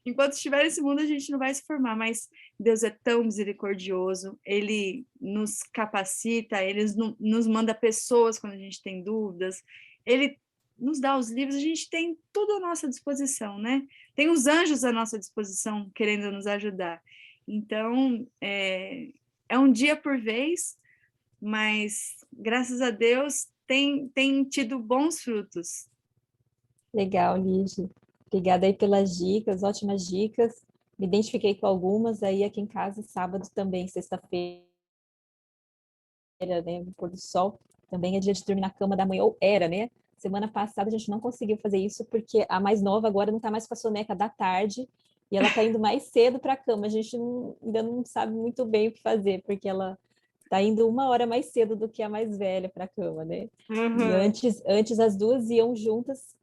Enquanto estiver nesse mundo, a gente não vai se formar, mas Deus é tão misericordioso, Ele nos capacita, Ele nos manda pessoas quando a gente tem dúvidas, Ele nos dá os livros, a gente tem tudo à nossa disposição, né? Tem os anjos à nossa disposição, querendo nos ajudar. Então, é um dia por vez, mas, graças a Deus, tem tido bons frutos. Legal, Lígia. Obrigada aí pelas dicas, ótimas dicas. Me identifiquei com algumas aí aqui em casa, sábado também, sexta-feira, né, no pôr do sol. Também é dia de dormir na cama da manhã, ou era, né? Semana passada a gente não conseguiu fazer isso porque a mais nova agora não está mais com a soneca da tarde e ela está indo mais cedo para a cama. A gente ainda não sabe muito bem o que fazer, porque ela está indo 1 hora mais cedo do que a mais velha para a cama, né? E Uhum. antes as duas iam juntas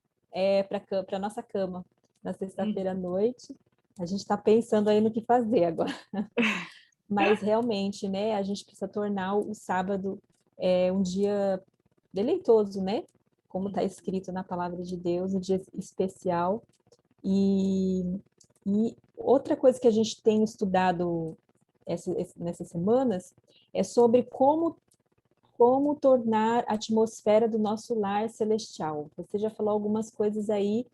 para a nossa cama na sexta-feira à noite. A gente está pensando aí no que fazer agora. Mas realmente, né, a gente precisa tornar o sábado um dia deleitoso, né? Como está escrito na palavra de Deus, um dia especial. E outra coisa que a gente tem estudado nessas semanas é sobre como tornar a atmosfera do nosso lar celestial. Você já falou algumas coisas aí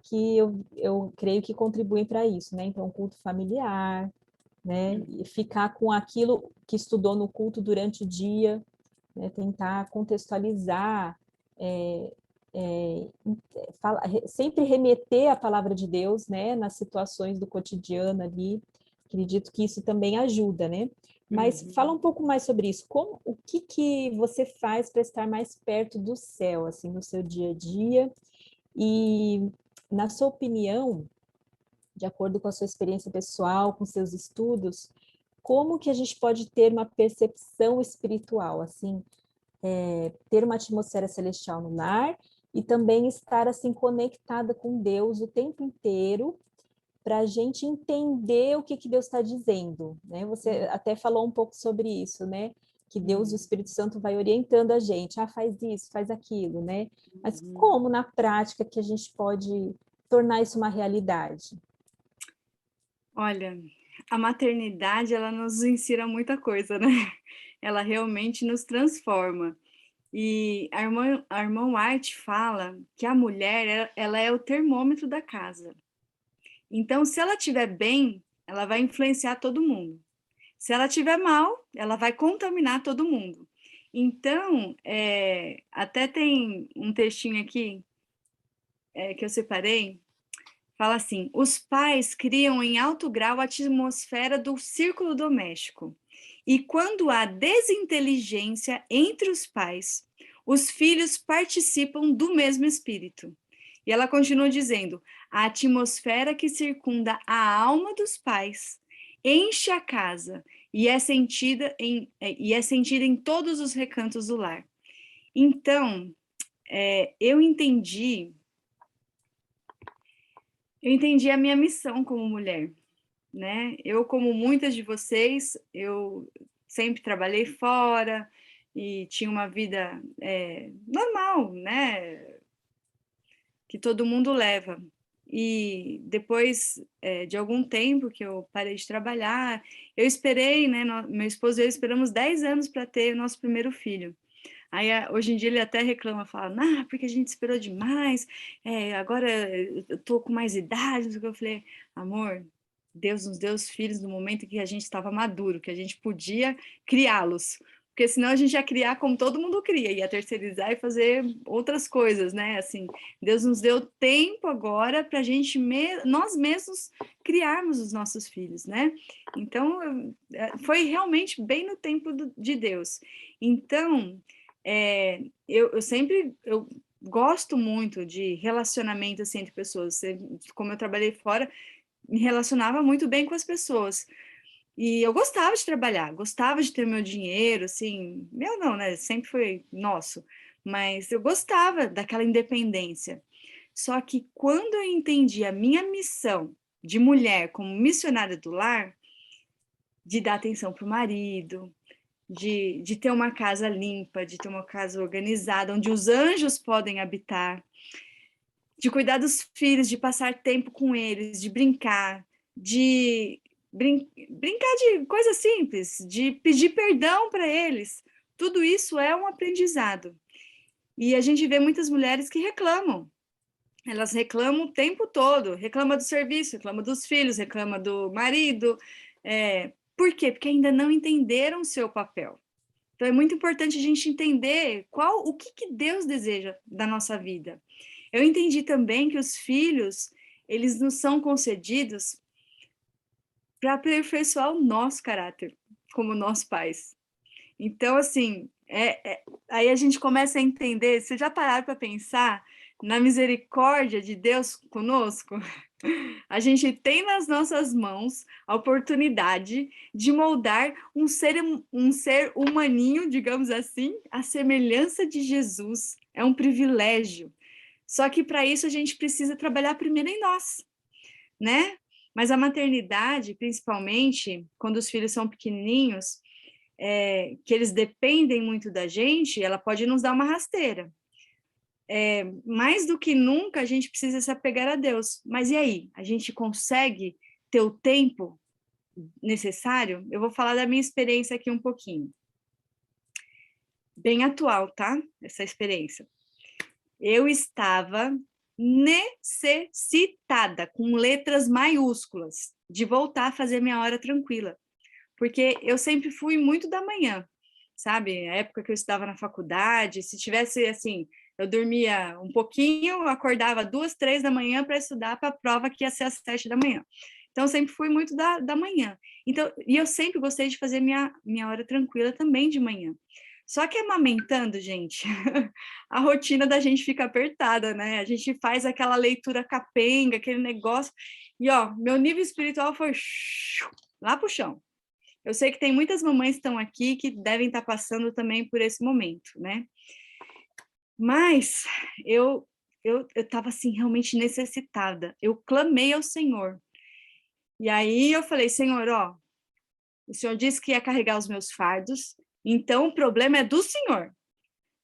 que eu creio que contribuem para isso, né? Então, culto familiar, né? E ficar com aquilo que estudou no culto durante o dia, né? Tentar contextualizar, é, sempre remeter à palavra de Deus, né? Nas situações do cotidiano ali. Acredito que isso também ajuda, né? Mas fala um pouco mais sobre isso. O que você faz para estar mais perto do céu, assim, no seu dia a dia? E, na sua opinião, de acordo com a sua experiência pessoal, com seus estudos, como que a gente pode ter uma percepção espiritual, assim, ter uma atmosfera celestial no lar e também estar assim conectada com Deus o tempo inteiro para a gente entender o que Deus está dizendo, né? Você até falou um pouco sobre isso, né? Que Deus, o Espírito Santo, vai orientando a gente, faz isso, faz aquilo, né? Mas como na prática que a gente pode tornar isso uma realidade? Olha, a maternidade, ela nos ensina muita coisa, né? Ela realmente nos transforma. E a irmã White fala que a mulher, ela é o termômetro da casa. Então, se ela estiver bem, ela vai influenciar todo mundo. Se ela estiver mal, ela vai contaminar todo mundo. Então, até tem um textinho aqui que eu separei, fala assim: os pais criam em alto grau a atmosfera do círculo doméstico. E quando há desinteligência entre os pais, os filhos participam do mesmo espírito. E ela continua dizendo: a atmosfera que circunda a alma dos pais enche a casa e é sentida em todos os recantos do lar. Então, eu entendi a minha missão como mulher, né? Eu, como muitas de vocês, eu sempre trabalhei fora e tinha uma vida normal, né? Que todo mundo leva. E depois de algum tempo que eu parei de trabalhar, eu esperei, né? Meu esposo e eu esperamos 10 anos para ter o nosso primeiro filho. Aí, hoje em dia, ele até reclama, fala, porque a gente esperou demais, agora eu tô com mais idade, não sei o que. Eu falei, amor, Deus nos deu os filhos no momento em que a gente estava maduro, que a gente podia criá-los, porque senão a gente ia criar como todo mundo cria, ia terceirizar e fazer outras coisas, né? Assim, Deus nos deu tempo agora para a gente, nós mesmos, criarmos os nossos filhos, né? Então, foi realmente bem no tempo de Deus. Então, eu gosto muito de relacionamento assim, entre pessoas. Como eu trabalhei fora, me relacionava muito bem com as pessoas. E eu gostava de trabalhar, gostava de ter meu dinheiro, assim, meu não, né? Sempre foi nosso. Mas eu gostava daquela independência. Só que quando eu entendi a minha missão de mulher como missionária do lar, de dar atenção para o marido, de ter uma casa limpa, de ter uma casa organizada, onde os anjos podem habitar, de cuidar dos filhos, de passar tempo com eles, de brincar, de brincar de coisas simples, de pedir perdão para eles. Tudo isso é um aprendizado. E a gente vê muitas mulheres que reclamam. Elas reclamam o tempo todo, reclama do serviço, reclama dos filhos, reclama do marido. Por quê? Porque ainda não entenderam o seu papel. Então é muito importante a gente entender o que Deus deseja da nossa vida. Eu entendi também que os filhos, eles nos são concedidos para aperfeiçoar o nosso caráter, como nós pais. Então, assim, aí a gente começa a entender, vocês já pararam para pensar na misericórdia de Deus conosco? A gente tem nas nossas mãos a oportunidade de moldar um ser humaninho, digamos assim, à semelhança de Jesus. É um privilégio. Só que para isso a gente precisa trabalhar primeiro em nós, né? Mas a maternidade, principalmente quando os filhos são pequenininhos, que eles dependem muito da gente, ela pode nos dar uma rasteira. Mais do que nunca, a gente precisa se apegar a Deus. Mas e aí? A gente consegue ter o tempo necessário? Eu vou falar da minha experiência aqui um pouquinho. Bem atual, tá? Essa experiência. Eu estava necessitada, com letras maiúsculas, de voltar a fazer minha hora tranquila. Porque eu sempre fui muito da manhã, sabe? A época que eu estudava na faculdade, se tivesse assim, eu dormia um pouquinho, acordava 2, 3 da manhã para estudar para a prova que ia ser às 7 da manhã. Então, eu sempre fui muito da manhã. Então, e eu sempre gostei de fazer minha hora tranquila também de manhã. Só que amamentando, gente, a rotina da gente fica apertada, né? A gente faz aquela leitura capenga, aquele negócio. E, ó, meu nível espiritual foi lá pro chão. Eu sei que tem muitas mamães que estão aqui que devem estar passando também por esse momento, né? Mas eu estava assim realmente necessitada. Eu clamei ao Senhor. E aí eu falei, Senhor, ó, o Senhor disse que ia carregar os meus fardos, então o problema é do Senhor.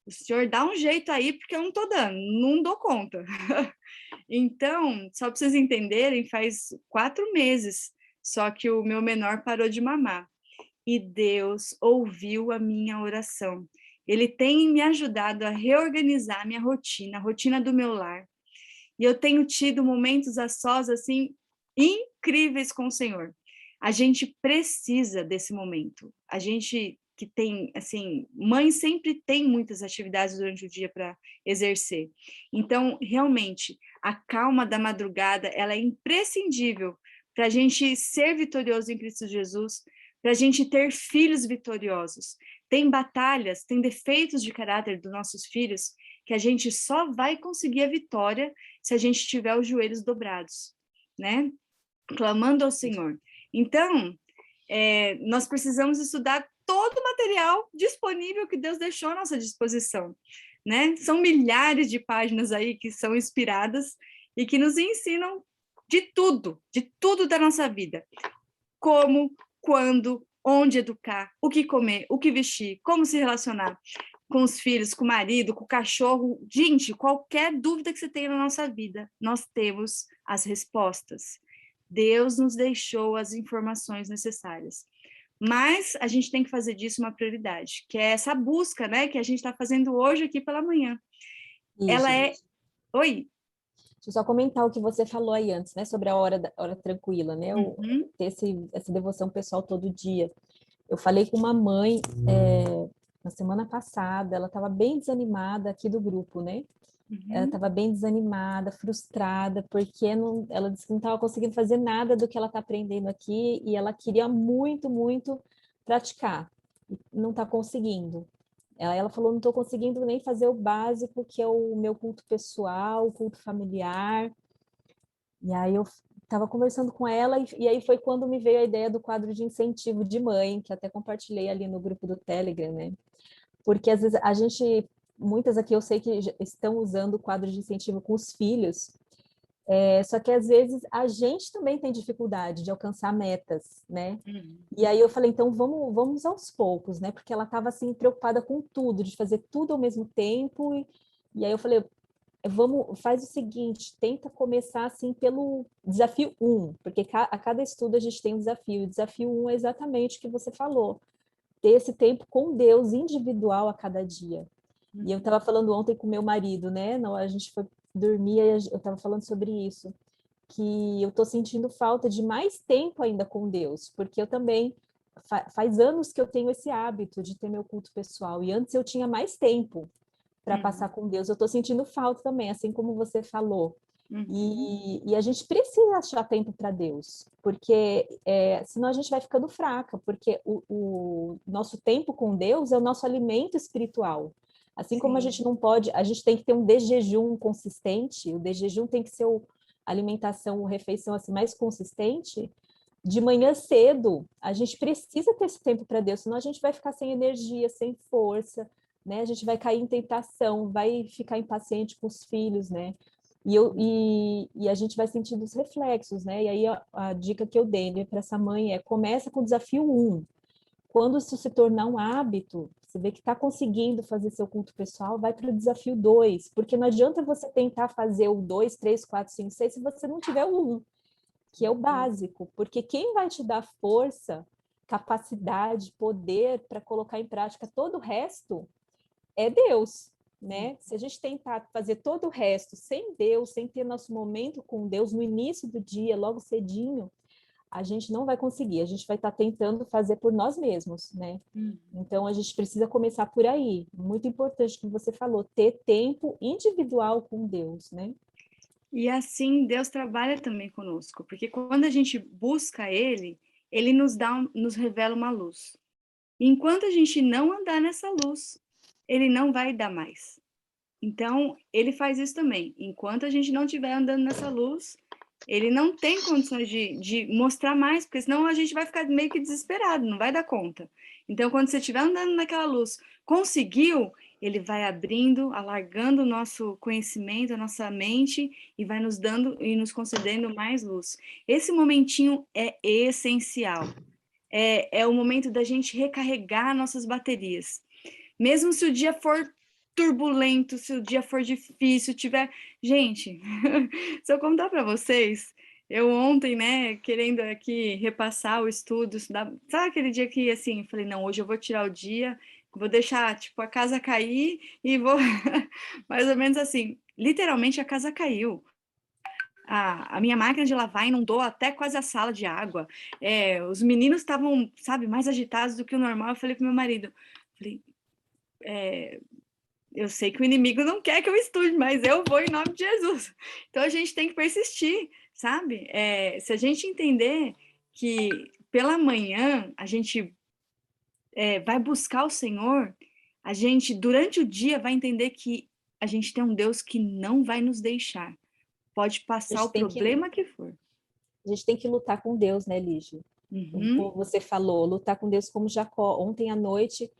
O Senhor dá um jeito aí, porque eu não estou dando, não dou conta. Então, só para vocês entenderem, faz 4 meses, só que o meu menor parou de mamar. E Deus ouviu a minha oração. Ele tem me ajudado a reorganizar a minha rotina, a rotina do meu lar. E eu tenho tido momentos a sós, assim, incríveis com o Senhor. A gente precisa desse momento. A gente que tem, assim, mãe sempre tem muitas atividades durante o dia para exercer. Então, realmente, a calma da madrugada, ela é imprescindível para a gente ser vitorioso em Cristo Jesus, para a gente ter filhos vitoriosos. Tem batalhas, tem defeitos de caráter dos nossos filhos que a gente só vai conseguir a vitória se a gente tiver os joelhos dobrados, né? Clamando ao Senhor. Então, nós precisamos estudar todo o material disponível que Deus deixou à nossa disposição, né? São milhares de páginas aí que são inspiradas e que nos ensinam de tudo da nossa vida. Como, quando, onde educar, o que comer, o que vestir, como se relacionar com os filhos, com o marido, com o cachorro. Gente, qualquer dúvida que você tenha na nossa vida, nós temos as respostas. Deus nos deixou as informações necessárias. Mas a gente tem que fazer disso uma prioridade, que é essa busca, né, que a gente está fazendo hoje aqui pela manhã. Isso, Ela gente. Oi? Deixa eu só comentar o que você falou aí antes, né, sobre a hora tranquila, né, Uhum. ter essa devoção pessoal todo dia. Eu falei com uma mãe na semana passada, ela estava bem desanimada aqui do grupo, né? Ela estava bem desanimada, frustrada, porque ela disse que não estava conseguindo fazer nada do que ela está aprendendo aqui e ela queria muito, muito praticar. E não está conseguindo. Ela falou, não estou conseguindo nem fazer o básico, que é o meu culto pessoal, o culto familiar. E aí eu estava conversando com ela e aí foi quando me veio a ideia do quadro de incentivo de mãe, que até compartilhei ali no grupo do Telegram, né? Porque às vezes muitas aqui eu sei que estão usando o quadro de incentivo com os filhos, Só que às vezes a gente também tem dificuldade de alcançar metas, né? Uhum. E aí eu falei, então vamos aos poucos, né? Porque ela estava assim preocupada com tudo, de fazer tudo ao mesmo tempo. E aí eu falei, faz o seguinte, tenta começar assim pelo desafio um, porque a cada estudo a gente tem um desafio. O desafio um é exatamente o que você falou, ter esse tempo com Deus individual a cada dia. E eu estava falando ontem com meu marido, né? Na hora a gente foi dormir, eu estava falando sobre isso, que eu estou sentindo falta de mais tempo ainda com Deus, porque eu também faz anos que eu tenho esse hábito de ter meu culto pessoal, e antes eu tinha mais tempo para passar Uhum. com Deus. Eu estou sentindo falta também, assim como você falou. Uhum. E a gente precisa achar tempo para Deus, porque senão a gente vai ficando fraca, porque o nosso tempo com Deus é o nosso alimento espiritual. Assim como a Sim. gente não pode, a gente tem que ter um de jejum consistente, o de jejum tem que ser a alimentação, a refeição assim, mais consistente, de manhã cedo, a gente precisa ter esse tempo para Deus, senão a gente vai ficar sem energia, sem força, né? A gente vai cair em tentação, vai ficar impaciente com os filhos, né? E a gente vai sentindo os reflexos, né? E aí a dica que eu dei, né, para essa mãe começa com o desafio um. Quando isso se tornar um hábito, você vê que está conseguindo fazer seu culto pessoal, vai para o desafio 2, porque não adianta você tentar fazer o 2, 3, 4, 5, 6 se você não tiver o 1, que é o básico, porque quem vai te dar força, capacidade, poder para colocar em prática todo o resto é Deus, né? Se a gente tentar fazer todo o resto sem Deus, sem ter nosso momento com Deus no início do dia, logo cedinho, a gente não vai conseguir, a gente vai estar tentando fazer por nós mesmos, né? Uhum. Então a gente precisa começar por aí. Muito importante que você falou, ter tempo individual com Deus, né? E assim Deus trabalha também conosco, porque quando a gente busca Ele, Ele nos revela uma luz. E enquanto a gente não andar nessa luz, Ele não vai dar mais. Então, Ele faz isso também. Enquanto a gente não estiver andando nessa luz, Ele não tem condições de mostrar mais, porque senão a gente vai ficar meio que desesperado, não vai dar conta. Então, quando você estiver andando naquela luz, conseguiu, ele vai abrindo, alargando o nosso conhecimento, a nossa mente, e vai nos dando e nos concedendo mais luz. Esse momentinho é essencial. É o momento da gente recarregar nossas baterias. Mesmo se o dia for turbulento, se o dia for difícil, tiver. Gente, se eu contar para vocês, eu ontem, né, querendo aqui repassar o estudo, estudar, sabe aquele dia que assim, falei, não, hoje eu vou tirar o dia, vou deixar tipo a casa cair e vou mais ou menos assim, literalmente a casa caiu. A minha máquina de lavar inundou até quase a sala de água. Os meninos estavam, sabe, mais agitados do que o normal. Eu falei pro meu marido, falei, eu sei que o inimigo não quer que eu estude, mas eu vou em nome de Jesus. Então a gente tem que persistir, sabe? Se a gente entender que pela manhã a gente vai buscar o Senhor, a gente durante o dia vai entender que a gente tem um Deus que não vai nos deixar. Pode A passar gente o tem que, problema que for. a gente tem que lutar com Deus, né, Lígia? Uhum. Como você falou, lutar com Deus como Jacó. Ontem à noite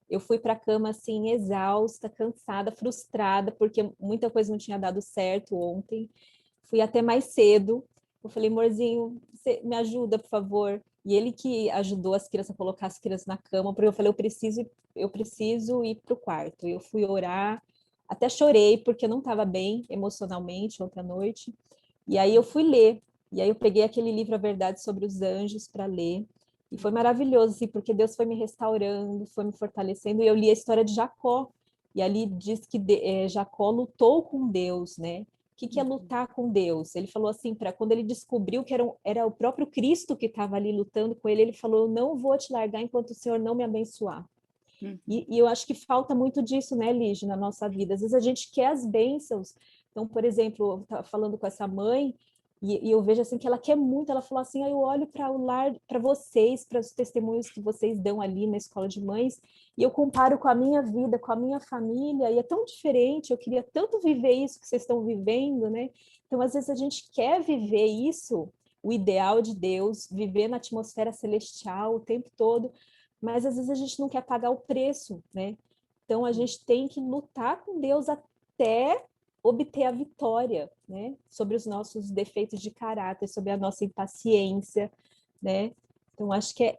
eu fui para a cama assim, exausta, cansada, frustrada, porque muita coisa não tinha dado certo ontem. Fui até mais cedo. Eu falei, amorzinho, você me ajuda, por favor. E ele que ajudou as crianças a colocar as crianças na cama, porque eu falei, eu preciso ir para o quarto. Eu fui orar, até chorei, porque eu não estava bem emocionalmente ontem à noite. E aí eu fui ler. E aí eu peguei aquele livro A Verdade sobre os Anjos para ler. E foi maravilhoso, assim, porque Deus foi me restaurando, foi me fortalecendo. E eu li a história de Jacó. E ali diz que Jacó lutou com Deus, né? O que é lutar com Deus? Ele falou assim, para quando ele descobriu que era o próprio Cristo que estava ali lutando com ele, ele falou: eu não vou te largar enquanto o Senhor não me abençoar. E eu acho que falta muito disso, né, Lige, na nossa vida. Às vezes a gente quer as bênçãos. Então, por exemplo, eu estava falando com essa mãe e eu vejo assim que ela quer muito. Ela falou assim: eu olho para o lar, para vocês, para os testemunhos que vocês dão ali na escola de mães, e eu comparo com a minha vida, com a minha família, e é tão diferente. Eu queria tanto viver isso que vocês estão vivendo, né? Então, às vezes a gente quer viver isso, o ideal de Deus, viver na atmosfera celestial o tempo todo, mas às vezes a gente não quer pagar o preço, né? Então a gente tem que lutar com Deus até obter a vitória, né, sobre os nossos defeitos de caráter, sobre a nossa impaciência, né? Então, acho que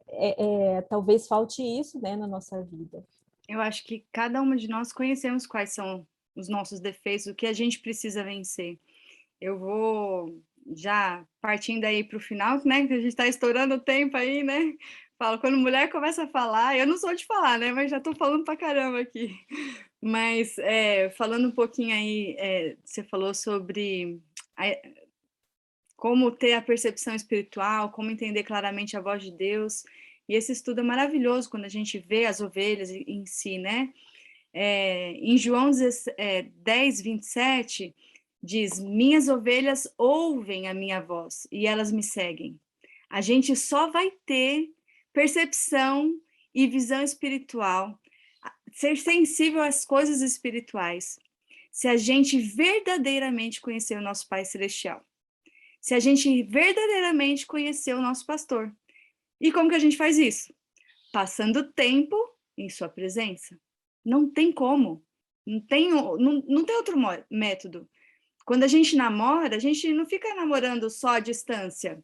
talvez falte isso, né, na nossa vida. Eu acho que cada uma de nós conhecemos quais são os nossos defeitos, o que a gente precisa vencer. Eu vou já partindo aí para o final, né, que a gente está estourando o tempo aí, né? Falo, quando mulher começa a falar, eu não sou de falar, né, mas já estou falando pra caramba aqui. Mas, falando um pouquinho aí, você falou sobre como ter a percepção espiritual, como entender claramente a voz de Deus. E esse estudo é maravilhoso quando a gente vê as ovelhas em si, né? Em João 10, 27, diz: minhas ovelhas ouvem a minha voz e elas me seguem. A gente só vai ter percepção e visão espiritual, ser sensível às coisas espirituais, se a gente verdadeiramente conhecer o nosso Pai Celestial. Se a gente verdadeiramente conhecer o nosso pastor. E como que a gente faz isso? Passando tempo em sua presença. Não tem como. Não tem outro método. Quando a gente namora, a gente não fica namorando só à distância.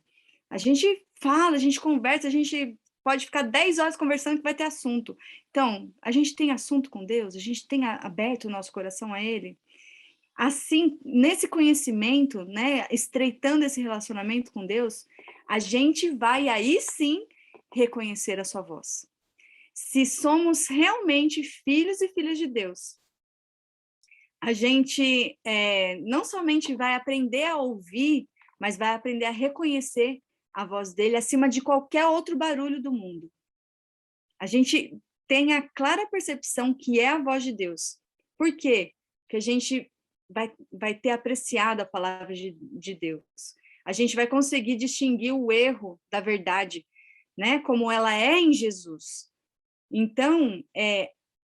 A gente fala, a gente conversa, a gente pode ficar 10 horas conversando que vai ter assunto. Então, a gente tem assunto com Deus, a gente tem aberto o nosso coração a Ele. Assim, nesse conhecimento, né, estreitando esse relacionamento com Deus, a gente vai aí sim reconhecer a sua voz. Se somos realmente filhos e filhas de Deus, a gente não somente vai aprender a ouvir, mas vai aprender a reconhecer a voz dele acima de qualquer outro barulho do mundo. A gente tem a clara percepção que é a voz de Deus. Por quê? Porque a gente vai ter apreciado a palavra de Deus. A gente vai conseguir distinguir o erro da verdade, né? Como ela é em Jesus. Então,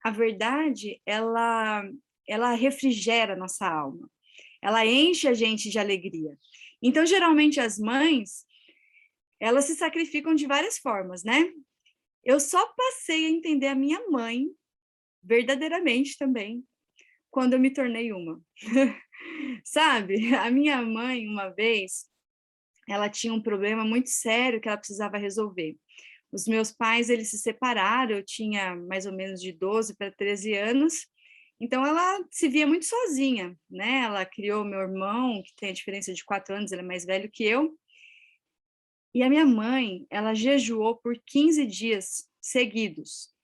a verdade, ela refrigera a nossa alma. Ela enche a gente de alegria. Então, geralmente, as mães, elas se sacrificam de várias formas, né? Eu só passei a entender a minha mãe, verdadeiramente também, quando eu me tornei uma. Sabe? A minha mãe, uma vez, ela tinha um problema muito sério que ela precisava resolver. Os meus pais, eles se separaram, eu tinha mais ou menos de 12 para 13 anos, então ela se via muito sozinha, né? Ela criou meu irmão, que tem a diferença de 4 anos, ele é mais velho que eu, e a minha mãe, ela jejuou por 15 dias seguidos.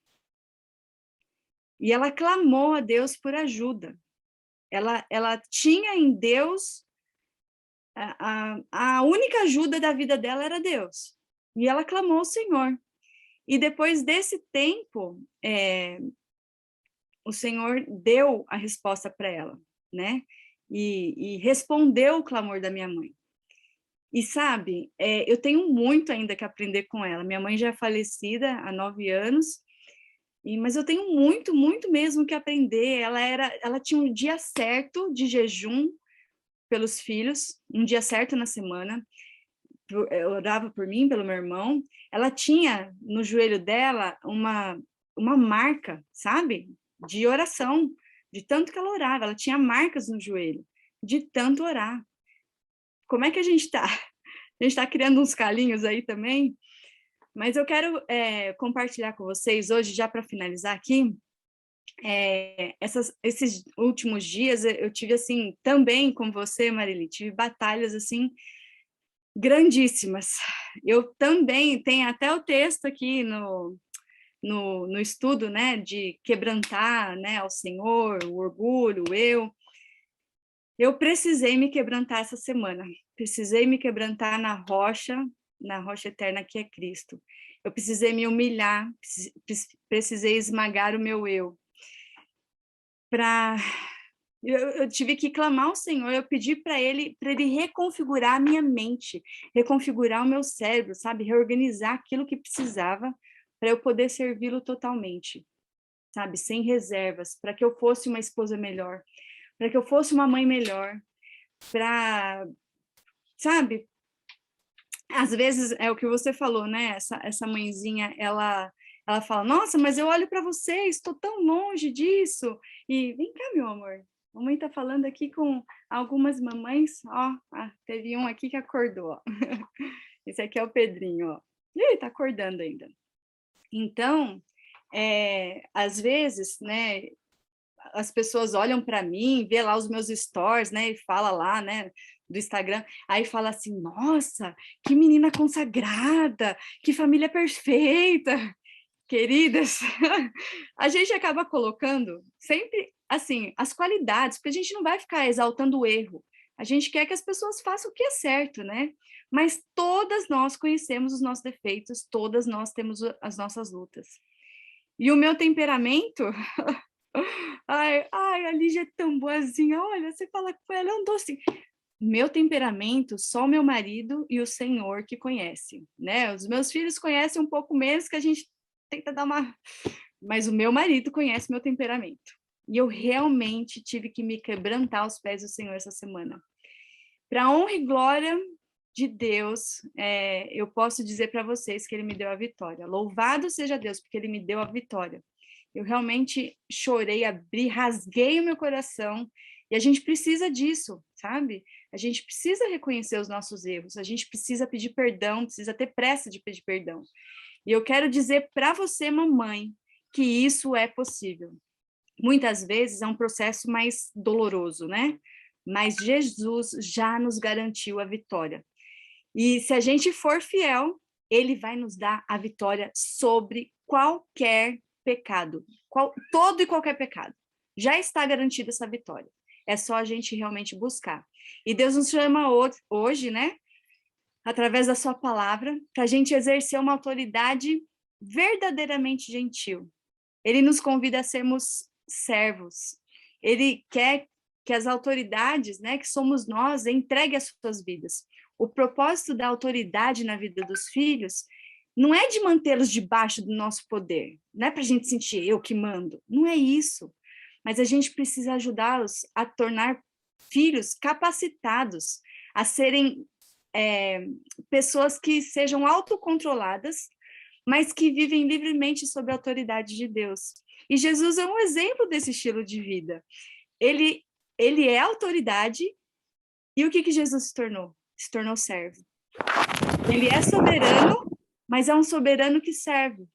E ela clamou a Deus por ajuda. Ela tinha em Deus, a única ajuda da vida dela era Deus. E ela clamou ao Senhor. E depois desse tempo, o Senhor deu a resposta para ela, né? E respondeu o clamor da minha mãe. E sabe, eu tenho muito ainda que aprender com ela. Minha mãe já é falecida há 9 anos, mas eu tenho muito, muito mesmo que aprender. Ela tinha um dia certo de jejum pelos filhos, um dia certo na semana. Eu orava por mim, pelo meu irmão. Ela tinha no joelho dela uma marca, sabe? De oração, de tanto que ela orava. Ela tinha marcas no joelho, de tanto orar. Como é que a gente está? A gente está criando uns calinhos aí também, mas eu quero compartilhar com vocês hoje, já para finalizar aqui, esses últimos dias eu tive, assim, também com você, Marili, tive batalhas, assim, grandíssimas. Eu também tenho até o texto aqui no estudo, né, de quebrantar, né, ao Senhor, o orgulho, o eu. Eu precisei me quebrantar essa semana. Precisei me quebrantar na rocha eterna que é Cristo. Eu precisei me humilhar, precisei esmagar o meu eu. Eu tive que clamar ao Senhor, eu pedi para ele reconfigurar a minha mente, reconfigurar o meu cérebro, sabe? Reorganizar aquilo que precisava para eu poder servi-lo totalmente, sabe? Sem reservas, para que eu fosse uma esposa melhor, para que eu fosse uma mãe melhor, sabe? Às vezes é o que você falou, né? Essa mãezinha, ela fala: nossa, mas eu olho para você, estou tão longe disso. E vem cá, meu amor, Mamãe está falando aqui com algumas mamães, ó, teve um aqui que acordou, ó. Esse aqui é o Pedrinho, ó. Ih, tá acordando ainda. Então, às vezes, né, as pessoas olham para mim, vê lá os meus stories, né, e fala lá, né, do Instagram, aí fala assim, nossa, que menina consagrada, que família perfeita. Queridas, a gente acaba colocando sempre, assim, as qualidades, porque a gente não vai ficar exaltando o erro. A gente quer que as pessoas façam o que é certo, né? Mas todas nós conhecemos os nossos defeitos, todas nós temos as nossas lutas. E o meu temperamento, a Lígia é tão boazinha, olha, você fala com ela, é um doce. Meu temperamento, só o meu marido e o Senhor que conhece, né? Os meus filhos conhecem um pouco menos, que a gente tenta dar uma... Mas o meu marido conhece meu temperamento. E eu realmente tive que me quebrantar aos pés do Senhor essa semana. Para a honra e glória de Deus, eu posso dizer para vocês que Ele me deu a vitória. Louvado seja Deus, porque Ele me deu a vitória. Eu realmente chorei, abri, rasguei o meu coração. E a gente precisa disso, sabe? A gente precisa reconhecer os nossos erros. A gente precisa pedir perdão, precisa ter pressa de pedir perdão. E eu quero dizer para você, mamãe, que isso é possível. Muitas vezes é um processo mais doloroso, né? Mas Jesus já nos garantiu a vitória. E se a gente for fiel, ele vai nos dar a vitória sobre qualquer pecado, todo e qualquer pecado. Já está garantida essa vitória. É só a gente realmente buscar. E Deus nos chama hoje, né? Através da sua palavra, para a gente exercer uma autoridade verdadeiramente gentil. Ele nos convida a sermos servos. Ele quer que as autoridades, né, que somos nós, entreguem as suas vidas. O propósito da autoridade na vida dos filhos não é de mantê-los debaixo do nosso poder, não é para a gente sentir eu que mando, não é isso. Mas a gente precisa ajudá-los a tornar filhos capacitados a serem pessoas que sejam autocontroladas, mas que vivem livremente sob a autoridade de Deus. E Jesus é um exemplo desse estilo de vida. Ele é autoridade, e o que Jesus se tornou? Se tornou servo. Ele é soberano, mas é um soberano que serve.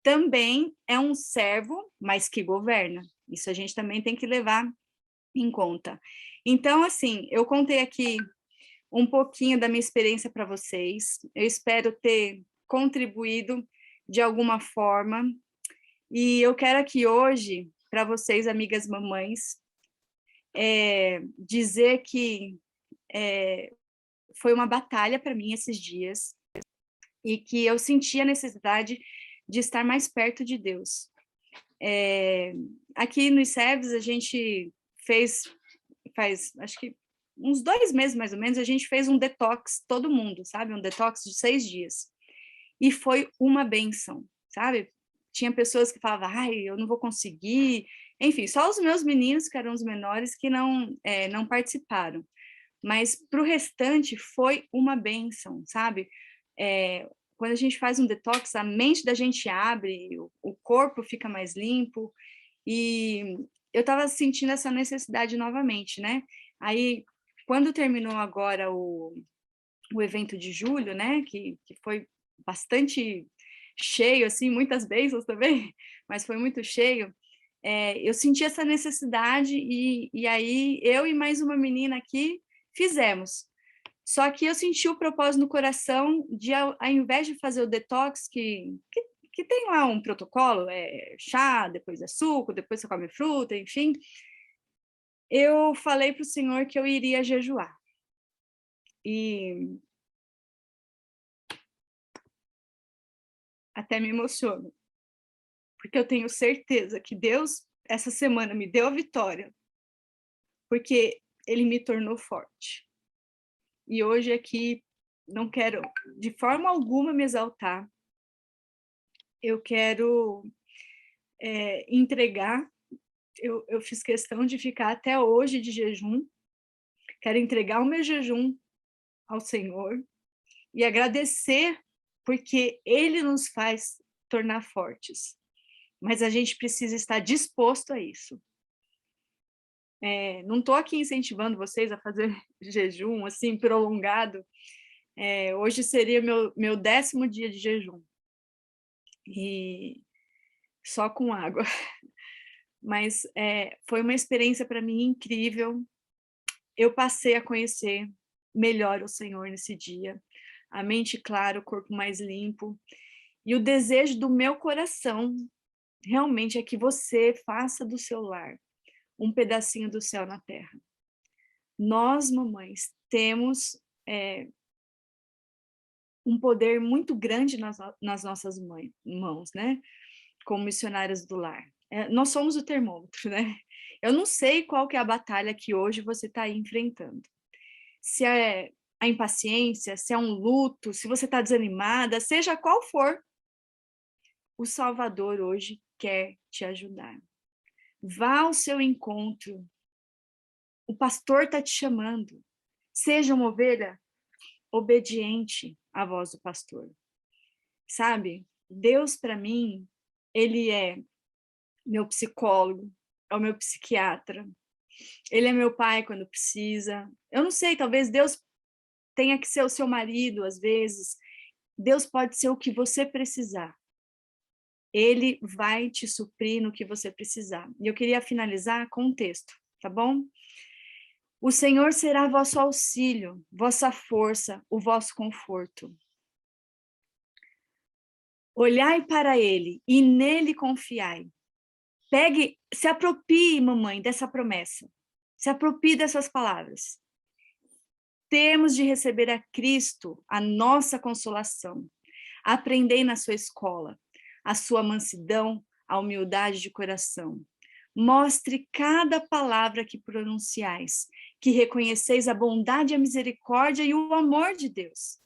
Também é um servo, mas que governa. Isso a gente também tem que levar em conta. Então, assim, eu contei aqui um pouquinho da minha experiência para vocês. Eu espero ter contribuído de alguma forma. E eu quero aqui hoje, para vocês, amigas mamães, dizer que foi uma batalha para mim esses dias e que eu senti a necessidade de estar mais perto de Deus. Aqui no ICEVS, a gente faz, acho que uns 2 meses mais ou menos, a gente fez um detox, todo mundo, sabe? Um detox de 6 dias. E foi uma benção, sabe? Tinha pessoas que falavam, ai, eu não vou conseguir. Enfim, só os meus meninos, que eram os menores, que não participaram. Mas para o restante foi uma benção, sabe? Quando a gente faz um detox, a mente da gente abre, o corpo fica mais limpo. E eu estava sentindo essa necessidade novamente, né? Aí, quando terminou agora o evento de julho, né? Que foi bastante cheio, assim, muitas bênçãos também, mas foi muito cheio. Eu senti essa necessidade e aí eu e mais uma menina aqui fizemos. Só que eu senti o propósito no coração de, ao invés de fazer o detox, que tem lá um protocolo, chá, depois é suco, depois você come fruta, enfim, eu falei para o Senhor que eu iria jejuar. E até me emociono, porque eu tenho certeza que Deus, essa semana, me deu a vitória, porque Ele me tornou forte. E hoje aqui, não quero de forma alguma me exaltar, eu quero entregar, eu fiz questão de ficar até hoje de jejum, quero entregar o meu jejum ao Senhor e agradecer, porque Ele nos faz tornar fortes. Mas a gente precisa estar disposto a isso. não estou aqui incentivando vocês a fazer jejum, assim, prolongado. Hoje seria meu 10º dia de jejum. E só com água. Mas foi uma experiência para mim incrível. Eu passei a conhecer melhor o Senhor nesse dia. A mente clara, o corpo mais limpo. E o desejo do meu coração realmente é que você faça do seu lar um pedacinho do céu na terra. Nós, mamães, temos um poder muito grande nas nossas mãos, né? Como missionárias do lar. Nós somos o termômetro, né? Eu não sei qual que é a batalha que hoje você está aí enfrentando. Se é a impaciência, se é um luto, se você está desanimada, seja qual for, o Salvador hoje quer te ajudar. Vá ao seu encontro. O pastor está te chamando. Seja uma ovelha obediente à voz do pastor. Sabe? Deus, para mim, ele é meu psicólogo, é o meu psiquiatra. Ele é meu pai quando precisa. Eu não sei, talvez Deus tenha que ser o seu marido, às vezes. Deus pode ser o que você precisar. Ele vai te suprir no que você precisar. E eu queria finalizar com um texto, tá bom? O Senhor será vosso auxílio, vossa força, o vosso conforto. Olhai para ele e nele confiai. Se aproprie, mamãe, dessa promessa. Se aproprie dessas palavras. Temos de receber a Cristo, a nossa consolação. Aprendei na sua escola a sua mansidão, a humildade de coração. Mostre cada palavra que pronunciais, que reconheceis a bondade, a misericórdia e o amor de Deus.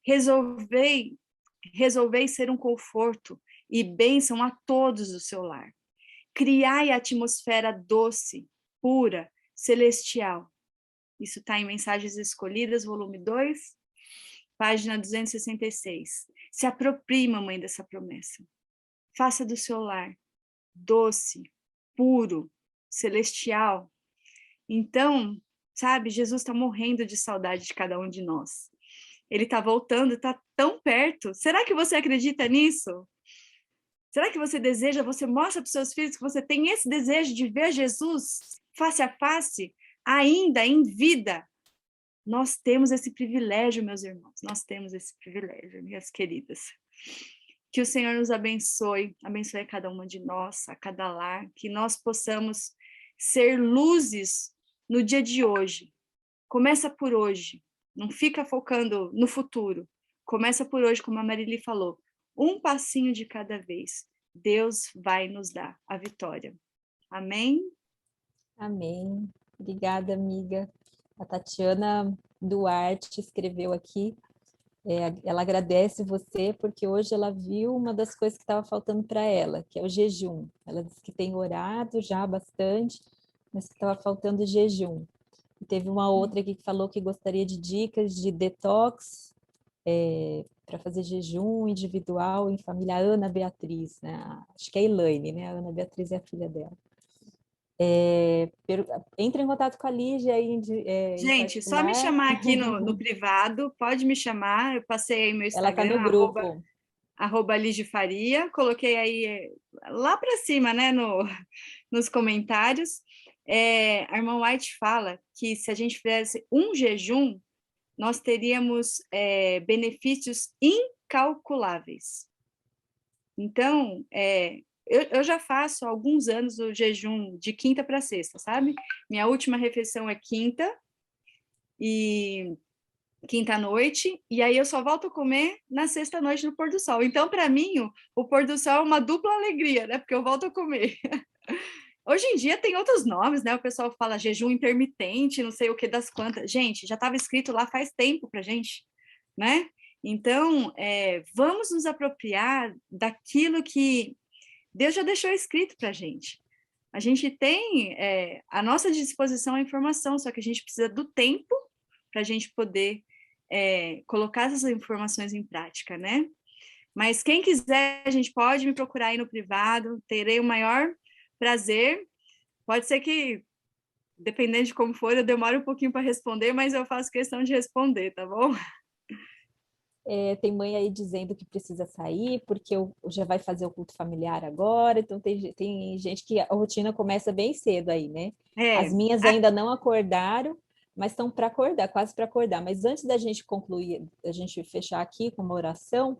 Resolvei ser um conforto e bênção a todos do seu lar. Criai a atmosfera doce, pura, celestial. Isso está em Mensagens Escolhidas, volume 2, página 266. Se aproprie, mamãe, dessa promessa. Faça do seu lar doce, puro, celestial. Então, sabe, Jesus está morrendo de saudade de cada um de nós. Ele está voltando, está tão perto. Será que você acredita nisso? Será que você deseja, você mostra para os seus filhos que você tem esse desejo de ver Jesus face a face, ainda em vida? Nós temos esse privilégio, meus irmãos, nós temos esse privilégio, minhas queridas. Que o Senhor nos abençoe a cada uma de nós, a cada lar, que nós possamos ser luzes no dia de hoje. Começa por hoje, não fica focando no futuro. Começa por hoje, como a Marili falou, um passinho de cada vez. Deus vai nos dar a vitória. Amém? Amém. Obrigada, amiga. A Tatiana Duarte escreveu aqui, ela agradece você porque hoje ela viu uma das coisas que estava faltando para ela, que é o jejum. Ela disse que tem orado já bastante, mas que estava faltando jejum. E teve uma outra aqui que falou que gostaria de dicas de detox para fazer jejum individual em família. A Ana Beatriz, né? Acho que é a Elaine, né? A Ana Beatriz é a filha dela. Entre em contato com a Lígia aí gente, só me chamar aqui no privado, pode me chamar, eu passei aí meu Instagram, ela está no grupo. @ Lígia Faria, coloquei aí lá para cima, né, nos comentários. A irmã White fala que se a gente fizesse um jejum, nós teríamos benefícios incalculáveis. Então, eu já faço há alguns anos o jejum de quinta para sexta, sabe? Minha última refeição é quinta à noite, e aí eu só volto a comer na sexta noite no pôr do sol. Então, para mim, o pôr do sol é uma dupla alegria, né? Porque eu volto a comer. Hoje em dia tem outros nomes, né? O pessoal fala jejum intermitente, não sei o que das quantas. Gente, já estava escrito lá faz tempo para gente, né? Então, vamos nos apropriar daquilo que Deus já deixou escrito para a gente. A gente tem à nossa disposição a informação, só que a gente precisa do tempo para a gente poder colocar essas informações em prática, né? Mas quem quiser, a gente pode me procurar aí no privado, terei o maior prazer. Pode ser que dependendo de como for, eu demoro um pouquinho para responder, mas eu faço questão de responder, tá bom? Tem mãe aí dizendo que precisa sair, porque já vai fazer o culto familiar agora, então tem gente que a rotina começa bem cedo aí, né? As minhas ainda não acordaram, mas estão para acordar, quase para acordar. Mas antes da gente concluir, da gente fechar aqui com uma oração,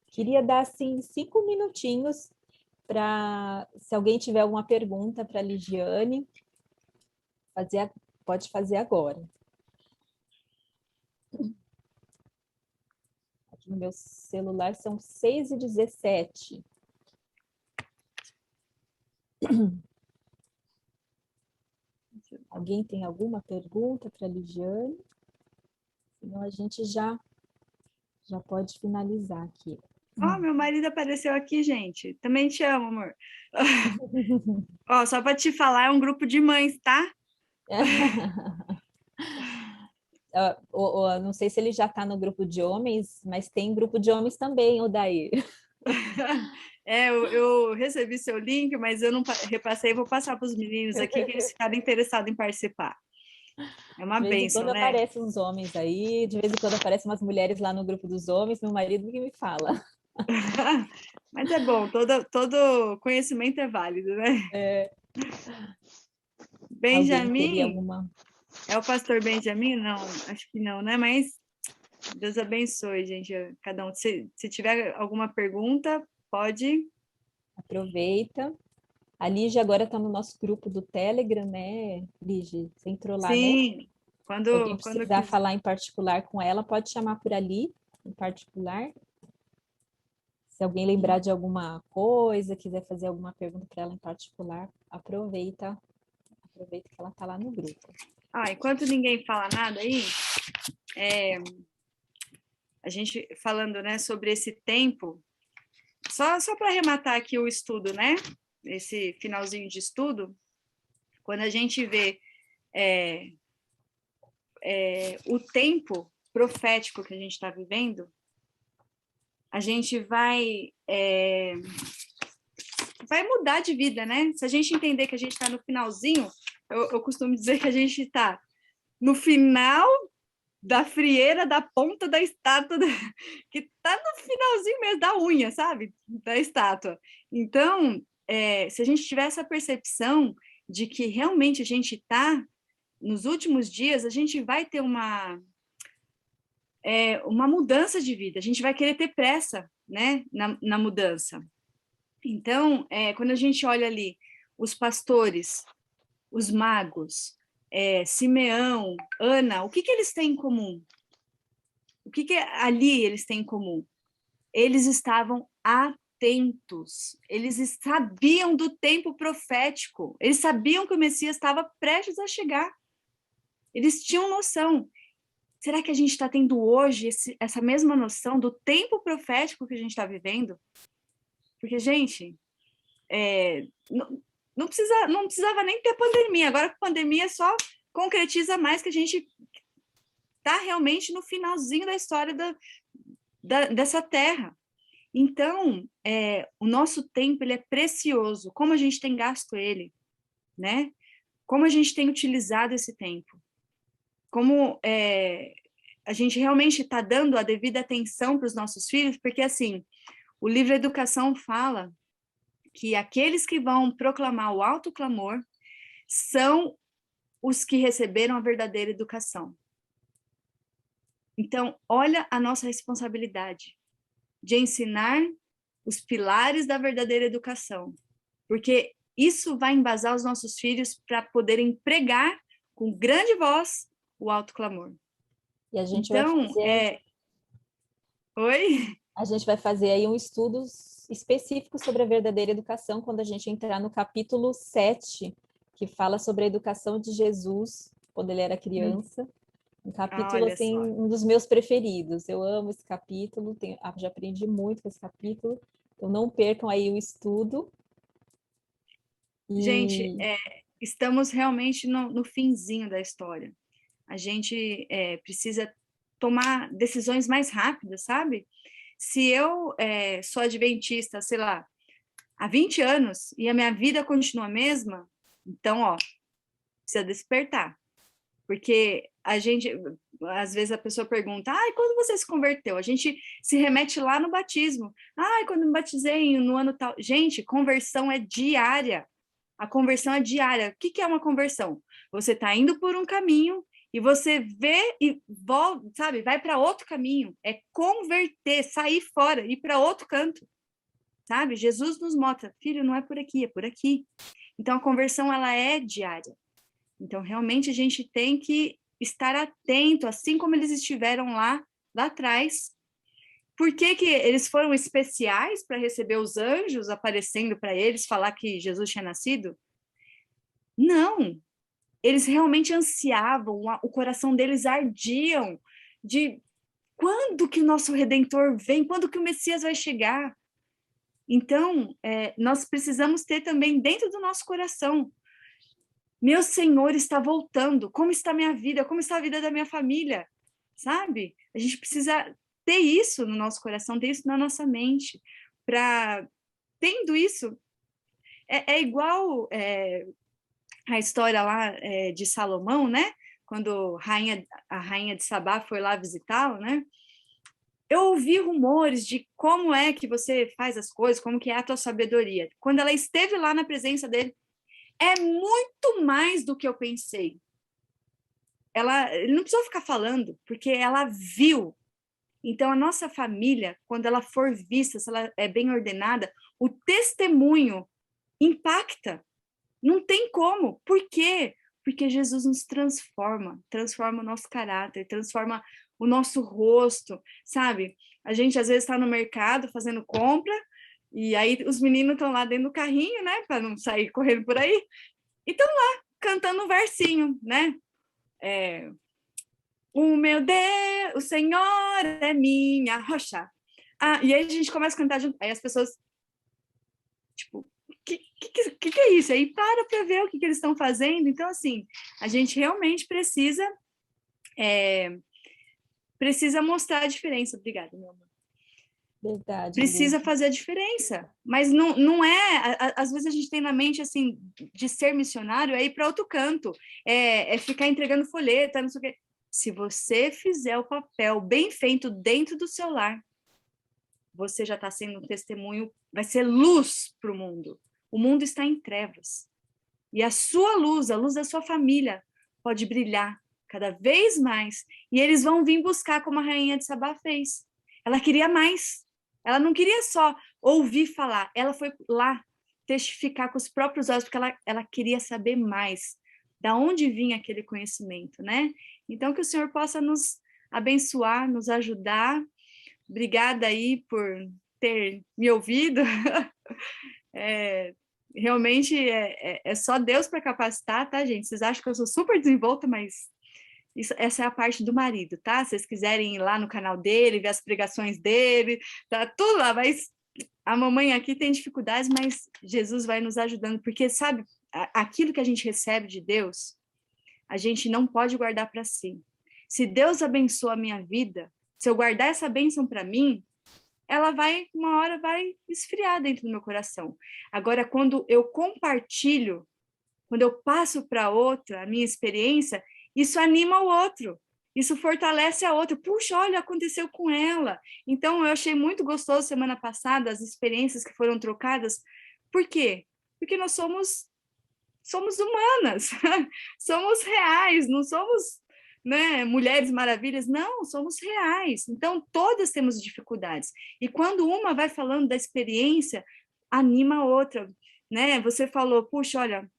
queria dar, assim, 5 minutinhos para, se alguém tiver alguma pergunta para a Ligiane, pode fazer agora. Aqui no meu celular são 6h17. Alguém tem alguma pergunta para a Ligiane? Senão a gente já pode finalizar aqui. Meu marido apareceu aqui, gente. Também te amo, amor. Só para te falar, é um grupo de mães, tá? Não sei se ele já está no grupo de homens, mas tem grupo de homens também, Odair. Eu recebi seu link, mas eu não repassei, vou passar para os meninos aqui, que eles ficaram interessados em participar. É uma bênção, né? De vez em quando aparecem uns homens aí, de vez em quando aparecem umas mulheres lá no grupo dos homens, meu marido que me fala. Mas é bom, todo conhecimento é válido, né? Benjamin, alguma... é o pastor Benjamin? Não, acho que não, né? Mas Deus abençoe, gente, cada um. Se tiver alguma pergunta, pode. Aproveita. A Lígia agora está no nosso grupo do Telegram, né, Lígia? Você entrou lá, Sim, né? quando Se alguém precisar quiser. falar em particular com ela, pode chamar por ali, em particular. Se alguém lembrar de alguma coisa, quiser fazer alguma pergunta para ela em particular, aproveita que ela está lá no grupo. Enquanto ninguém fala nada aí, a gente falando, né, sobre esse tempo, só para arrematar aqui o estudo, né? Esse finalzinho de estudo, quando a gente vê o tempo profético que a gente está vivendo, a gente vai mudar de vida, né? Se a gente entender que a gente está no finalzinho, eu costumo dizer que a gente está no final da frieira, da ponta da estátua, que está no finalzinho mesmo da unha, sabe? Da estátua. Então, se a gente tiver essa percepção de que realmente a gente está nos últimos dias, a gente vai ter uma mudança de vida, a gente vai querer ter pressa, né, na mudança. Então, quando a gente olha ali os pastores, os magos, Simeão, Ana, o que eles têm em comum? O que ali eles têm em comum? Eles estavam atentos, eles sabiam do tempo profético, eles sabiam que o Messias estava prestes a chegar, eles tinham noção. Será que a gente está tendo hoje essa mesma noção do tempo profético que a gente está vivendo? Porque, gente, não precisava nem ter pandemia. Agora, com a pandemia, só concretiza mais que a gente está realmente no finalzinho da história dessa terra. Então, o nosso tempo ele é precioso. Como a gente tem gasto ele, né? Como a gente tem utilizado esse tempo. Como a gente realmente está dando a devida atenção para os nossos filhos, porque, assim, o livro Educação fala que aqueles que vão proclamar o alto clamor são os que receberam a verdadeira educação. Então, olha a nossa responsabilidade de ensinar os pilares da verdadeira educação, porque isso vai embasar os nossos filhos para poderem pregar com grande voz o alto clamor. E a gente vai fazer... Oi? A gente vai fazer aí um estudo específico sobre a verdadeira educação quando a gente entrar no capítulo 7, que fala sobre a educação de Jesus quando ele era criança. Um capítulo, assim, um dos meus preferidos. Eu amo esse capítulo, já aprendi muito com esse capítulo. Então, não percam aí o estudo. Gente, estamos realmente no finzinho da história. A gente precisa tomar decisões mais rápidas, sabe? Se eu sou adventista, sei lá, há 20 anos e a minha vida continua a mesma, então, precisa despertar. Porque a gente, às vezes a pessoa pergunta, quando você se converteu? A gente se remete lá no batismo. Quando me batizei no ano tal. Gente, conversão é diária. A conversão é diária. O que é uma conversão? Você está indo por um caminho e você vê e volta, sabe? Vai para outro caminho. É converter, sair fora, ir para outro canto. Sabe? Jesus nos mostra, filho, não é por aqui, é por aqui. Então, a conversão, ela é diária. Então, realmente, a gente tem que estar atento, assim como eles estiveram lá atrás. Por que que eles foram especiais para receber os anjos aparecendo para eles, falar que Jesus tinha nascido? Não. Eles realmente ansiavam, o coração deles ardiam de quando que o nosso Redentor vem, quando que o Messias vai chegar. Então, nós precisamos ter também dentro do nosso coração, meu Senhor está voltando, como está minha vida, como está a vida da minha família, sabe? A gente precisa ter isso no nosso coração, ter isso na nossa mente, tendo isso, é igual a história lá de Salomão, né? Quando a rainha de Sabá foi lá visitá-lo, né? Eu ouvi rumores de como é que você faz as coisas, como que é a tua sabedoria. Quando ela esteve lá na presença dele, é muito mais do que eu pensei. Ele não precisou ficar falando, porque ela viu. Então, a nossa família, quando ela for vista, se ela é bem ordenada, o testemunho impacta. Não tem como. Por quê? Porque Jesus nos transforma o nosso caráter, transforma o nosso rosto, sabe? A gente, às vezes, está no mercado fazendo compra, e aí os meninos estão lá dentro do carrinho, né? Para não sair correndo por aí. E estão lá, cantando um versinho, né? O meu Deus, o Senhor é minha rocha. E aí a gente começa a cantar junto. Aí as pessoas, tipo, o que é isso? Aí para ver o que eles estão fazendo. Então, assim, a gente realmente precisa mostrar a diferença. Obrigada, meu amor. Verdade. Precisa fazer a diferença. Mas não é... Às vezes a gente tem na mente, assim, de ser missionário é ir para outro canto. É ficar entregando folheta, não sei o quê. Se você fizer o papel bem feito dentro do seu lar, você já está sendo um testemunho, vai ser luz para o mundo. O mundo está em trevas. E a sua luz, a luz da sua família, pode brilhar cada vez mais. E eles vão vir buscar, como a rainha de Sabá fez. Ela queria mais. Ela não queria só ouvir falar. Ela foi lá testificar com os próprios olhos, porque ela queria saber mais da onde vinha aquele conhecimento, né? Então, que o Senhor possa nos abençoar, nos ajudar. Obrigada aí por ter me ouvido. Realmente é só Deus para capacitar, tá, gente? Vocês acham que eu sou super desenvolta, mas essa é a parte do marido, tá? Se vocês quiserem ir lá no canal dele, ver as pregações dele, tá tudo lá, mas a mamãe aqui tem dificuldades, mas Jesus vai nos ajudando, porque, sabe, aquilo que a gente recebe de Deus, a gente não pode guardar para si. Se Deus abençoa a minha vida, se eu guardar essa bênção para mim, ela uma hora vai esfriar dentro do meu coração. Agora, quando eu compartilho, quando eu passo para outra a minha experiência, isso anima o outro, isso fortalece a outra. Puxa, olha, aconteceu com ela. Então, eu achei muito gostoso semana passada as experiências que foram trocadas. Por quê? Porque nós somos humanas, somos reais, não somos, né, mulheres maravilhas, não, somos reais. Então, todas temos dificuldades. E quando uma vai falando da experiência, anima a outra, né? Você falou, puxa, olha,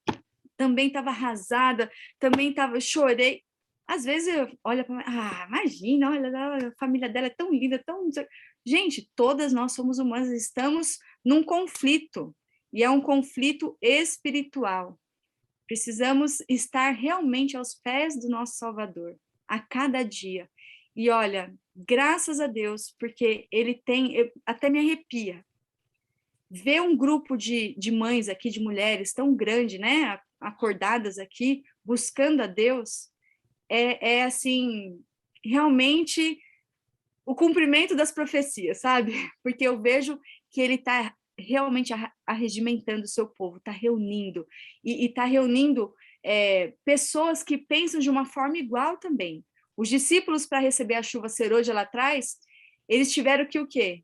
também estava arrasada, também chorei. Às vezes eu olho para imagina, olha, a família dela é tão linda, tão... Gente, todas nós somos humanas, estamos num conflito, e é um conflito espiritual. Precisamos estar realmente aos pés do nosso Salvador, a cada dia. E olha, graças a Deus, porque ele tem, até me arrepia, ver um grupo de mães aqui, de mulheres tão grande, né, acordadas aqui, buscando a Deus, assim, realmente o cumprimento das profecias, sabe? Porque eu vejo que ele está realmente arregimentando o seu povo, está reunindo, e está reunindo pessoas que pensam de uma forma igual também. Os discípulos, para receber a chuva serôdia lá atrás, eles tiveram que o quê?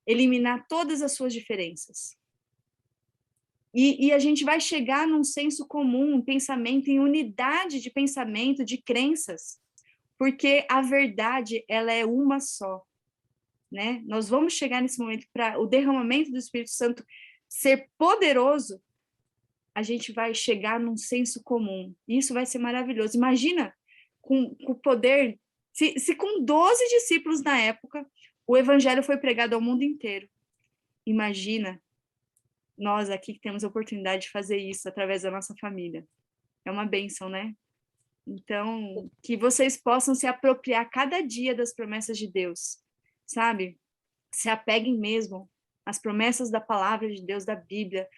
Eliminar todas as suas diferenças. E a gente vai chegar num senso comum, um pensamento, em unidade de pensamento, de crenças, porque a verdade, ela é uma só, né? Nós vamos chegar nesse momento para o derramamento do Espírito Santo ser poderoso, a gente vai chegar num senso comum. Isso vai ser maravilhoso. Imagina com o poder, se com 12 discípulos na época, o evangelho foi pregado ao mundo inteiro. Imagina nós aqui que temos a oportunidade de fazer isso através da nossa família. É uma bênção, né? Então, que vocês possam se apropriar cada dia das promessas de Deus, sabe? Se apeguem mesmo às promessas da palavra de Deus, da Bíblia,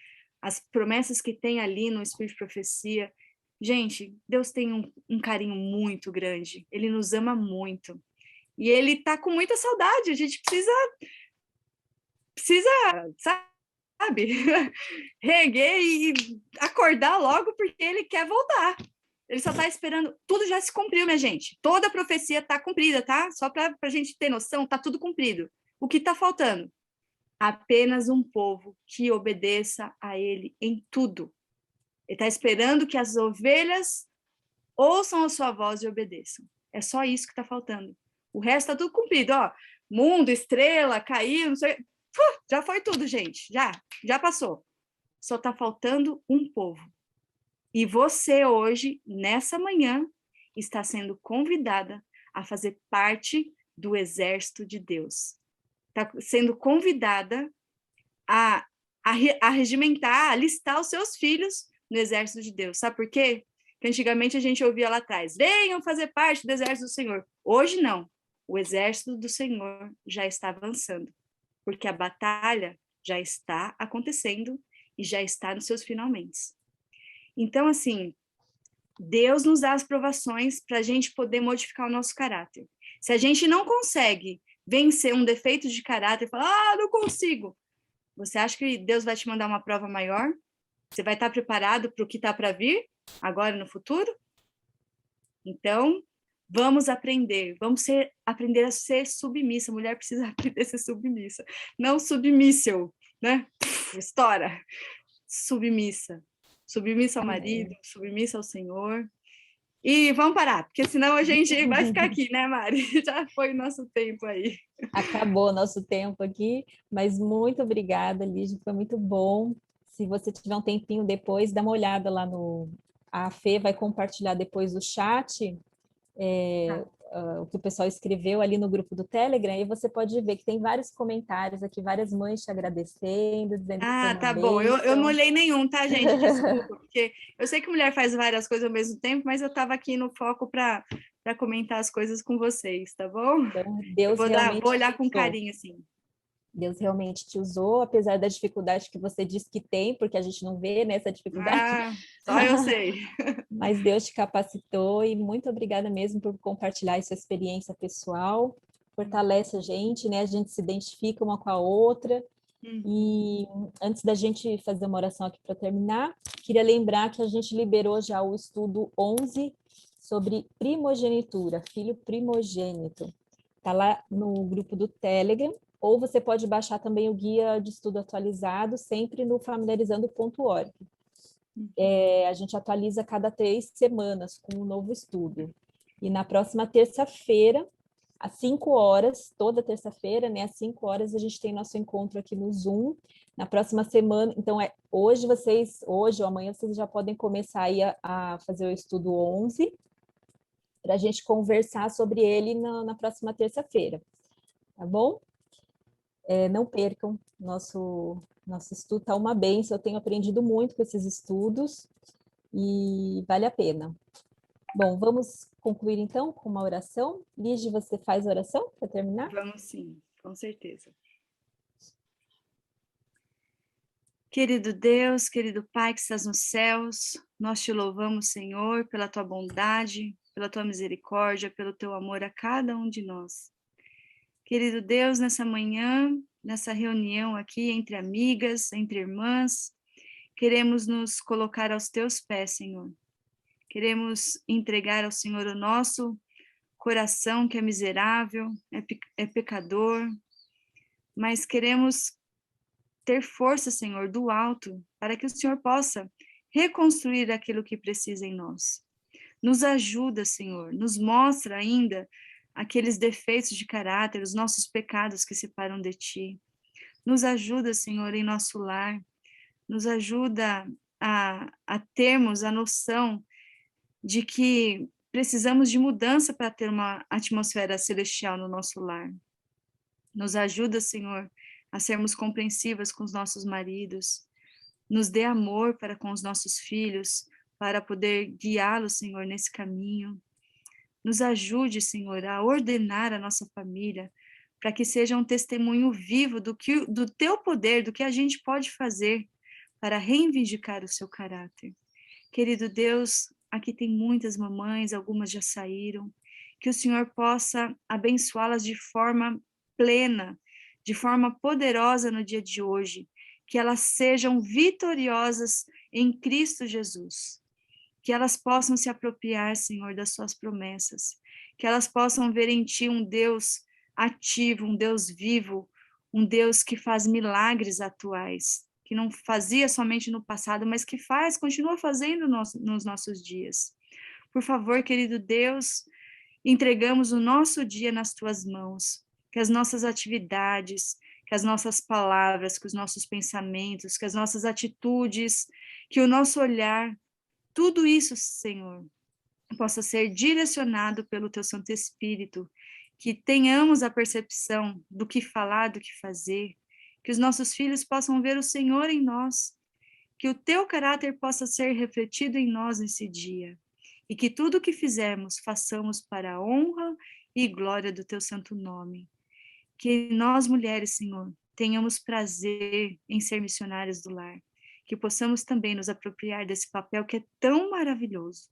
as promessas que tem ali no Espírito de Profecia. Gente, Deus tem um carinho muito grande, Ele nos ama muito, e Ele tá com muita saudade, a gente precisa, sabe, reerguer e acordar logo, porque Ele quer voltar. Ele só está esperando, tudo já se cumpriu, minha gente, toda a profecia está cumprida, tá? Só para a gente ter noção, está tudo cumprido. O que está faltando? Apenas um povo que obedeça a ele em tudo. Ele está esperando que as ovelhas ouçam a sua voz e obedeçam. É só isso que está faltando. O resto está tudo cumprido. Ó, mundo, estrela, caiu, não sei. Já foi tudo, gente. Já passou. Só está faltando um povo. E você hoje, nessa manhã, está sendo convidada a fazer parte do exército de Deus. Está sendo convidada a regimentar, a listar os seus filhos no exército de Deus. Sabe por quê? Porque antigamente a gente ouvia lá atrás, venham fazer parte do exército do Senhor. Hoje não. O exército do Senhor já está avançando, porque a batalha já está acontecendo e já está nos seus finalmente. Então, assim, Deus nos dá as provações para a gente poder modificar o nosso caráter. Se a gente não consegue vencer um defeito de caráter e falar, não consigo, você acha que Deus vai te mandar uma prova maior? Você vai estar preparado para o que está para vir, agora no futuro? Então, vamos aprender, aprender a ser submissa. A mulher precisa aprender a ser submissa, não submíssel, né? Estoura. Submissa. Submissa ao marido, submissa ao Senhor. E vamos parar, porque senão a gente vai ficar aqui, né, Mari? Já foi o nosso tempo aí. Acabou o nosso tempo aqui, mas muito obrigada, Lígia, foi muito bom. Se você tiver um tempinho depois, dá uma olhada lá no... A Fê vai compartilhar depois o chat, o que o pessoal escreveu ali no grupo do Telegram, e você pode ver que tem vários comentários aqui, várias mães te agradecendo, dizendo que foi uma tá bom. bênção. Eu não olhei nenhum, tá, gente? Desculpa, porque eu sei que mulher faz várias coisas ao mesmo tempo, mas eu estava aqui no foco para comentar as coisas com vocês, tá bom? Então, Deus Vou olhar com carinho, assim. Deus realmente te usou, apesar da dificuldade que você disse que tem, porque a gente não vê, né, essa dificuldade. Só eu sei. Mas Deus te capacitou e muito obrigada mesmo por compartilhar essa experiência pessoal. Fortalece a gente, né? A gente se identifica uma com a outra. E antes da gente fazer uma oração aqui para terminar, queria lembrar que a gente liberou já o estudo 11 sobre primogenitura, filho primogênito. Está lá no grupo do Telegram, ou você pode baixar também o guia de estudo atualizado, sempre no familiarizando.org. A gente atualiza cada 3 semanas com um novo estudo. E na próxima terça-feira, às 5 horas, toda terça-feira, né, às 5 horas, a gente tem nosso encontro aqui no Zoom. Na próxima semana, então, hoje ou amanhã, vocês já podem começar aí a fazer o estudo 11, para a gente conversar sobre ele na próxima terça-feira, tá bom? Não percam, nosso estudo está uma bênção, eu tenho aprendido muito com esses estudos e vale a pena. Bom, vamos concluir então com uma oração. Lígia, você faz a oração para terminar? Vamos sim, com certeza. Querido Deus, querido Pai que estás nos céus, nós te louvamos, Senhor, pela tua bondade, pela tua misericórdia, pelo teu amor a cada um de nós. Querido Deus, nessa manhã, nessa reunião aqui entre amigas, entre irmãs, queremos nos colocar aos teus pés, Senhor. Queremos entregar ao Senhor o nosso coração, que é miserável, é pecador, mas queremos ter força, Senhor, do alto, para que o Senhor possa reconstruir aquilo que precisa em nós. Nos ajuda, Senhor, nos mostra ainda aqueles defeitos de caráter, os nossos pecados que separam de Ti. Nos ajuda, Senhor, em nosso lar, nos ajuda a termos a noção de que precisamos de mudança para ter uma atmosfera celestial no nosso lar. Nos ajuda, Senhor, a sermos compreensivas com os nossos maridos. Nos dê amor para com os nossos filhos, para poder guiá-los, Senhor, nesse caminho. Nos ajude, Senhor, a ordenar a nossa família, para que seja um testemunho vivo do Teu poder, do que a gente pode fazer para reivindicar o Seu caráter. Querido Deus, aqui tem muitas mamães, algumas já saíram, que o Senhor possa abençoá-las de forma plena, de forma poderosa no dia de hoje, que elas sejam vitoriosas em Cristo Jesus, que elas possam se apropriar, Senhor, das suas promessas, que elas possam ver em Ti um Deus ativo, um Deus vivo, um Deus que faz milagres atuais, que não fazia somente no passado, mas que continua fazendo nos nossos dias. Por favor, querido Deus, entregamos o nosso dia nas Tuas mãos, que as nossas atividades, que as nossas palavras, que os nossos pensamentos, que as nossas atitudes, que o nosso olhar, tudo isso, Senhor, possa ser direcionado pelo Teu Santo Espírito, que tenhamos a percepção do que falar, do que fazer, que os nossos filhos possam ver o Senhor em nós, que o Teu caráter possa ser refletido em nós nesse dia, e que tudo o que fizermos, façamos para a honra e glória do Teu santo nome. Que nós, mulheres, Senhor, tenhamos prazer em ser missionárias do lar, que possamos também nos apropriar desse papel que é tão maravilhoso.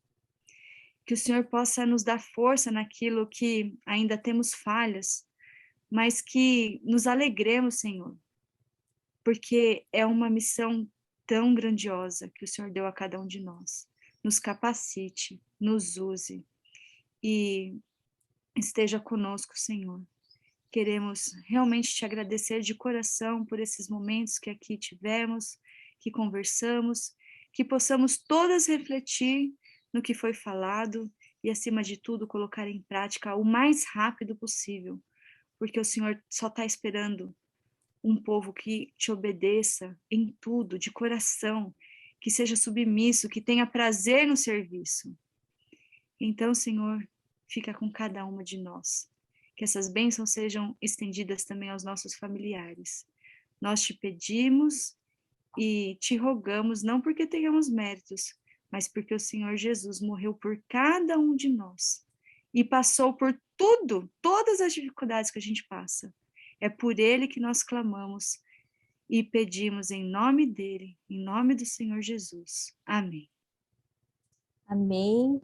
Que o Senhor possa nos dar força naquilo que ainda temos falhas, mas que nos alegremos, Senhor, porque é uma missão tão grandiosa que o Senhor deu a cada um de nós. Nos capacite, nos use e esteja conosco, Senhor. Queremos realmente Te agradecer de coração por esses momentos que aqui tivemos, que conversamos, que possamos todas refletir no que foi falado e, acima de tudo, colocar em prática o mais rápido possível, porque o Senhor só está esperando um povo que Te obedeça em tudo, de coração, que seja submisso, que tenha prazer no serviço. Então, Senhor, fica com cada uma de nós. Que essas bênçãos sejam estendidas também aos nossos familiares. Nós Te pedimos e Te rogamos, não porque tenhamos méritos, mas porque o Senhor Jesus morreu por cada um de nós e passou por tudo, todas as dificuldades que a gente passa. É por Ele que nós clamamos e pedimos em nome dEle, em nome do Senhor Jesus. Amém. Amém.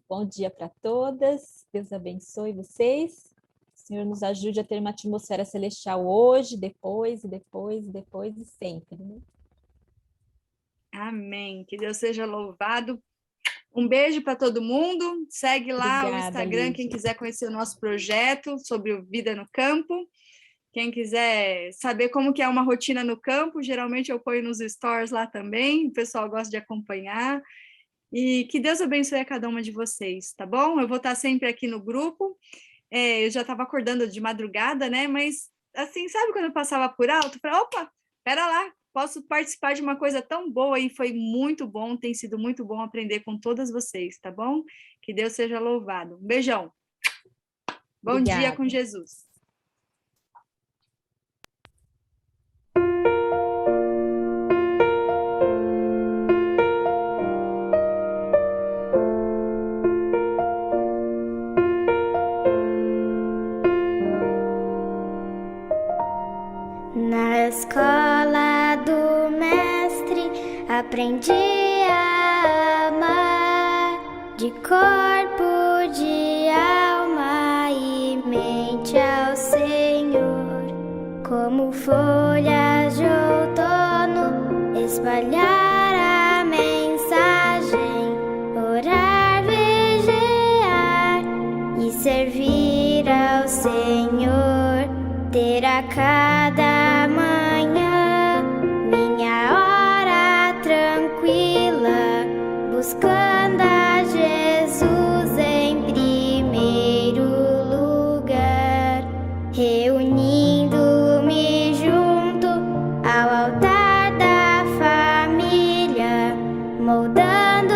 Bom dia para todas. Deus abençoe vocês. O Senhor nos ajude a ter uma atmosfera celestial hoje, depois e sempre. Né? Amém. Que Deus seja louvado. Um beijo para todo mundo. Segue lá o Instagram, Lídia. Quem quiser conhecer o nosso projeto sobre o Vida no Campo. Quem quiser saber como que é uma rotina no campo, geralmente eu ponho nos stories lá também. O pessoal gosta de acompanhar. E que Deus abençoe a cada uma de vocês, tá bom? Eu vou estar sempre aqui no grupo. Eu já estava acordando de madrugada, né? Mas, assim, sabe quando eu passava por alto? Eu falei, opa, pera lá, posso participar de uma coisa tão boa e foi muito bom, tem sido muito bom aprender com todas vocês, tá bom? Que Deus seja louvado. Um beijão. Bom Obrigada. dia com Jesus. Na escola do mestre aprendi a amar de corpo, de alma e mente ao Senhor, como folhas de outono, espalhar a mensagem, orar. ter a cada manhã minha hora tranquila, buscando a Jesus em primeiro lugar, reunindo-me junto ao altar da família, moldando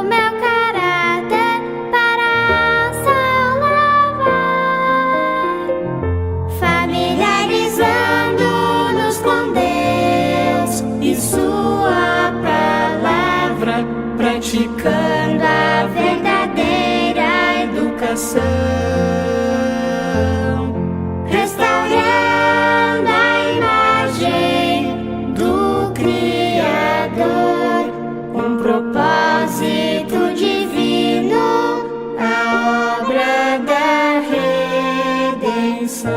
meu caráter para ao seu louvar, familiarizando-nos com Deus e sua palavra, praticando a verdadeira educação, restaurando a imagem do Criador, um propósito divino, a obra da redenção.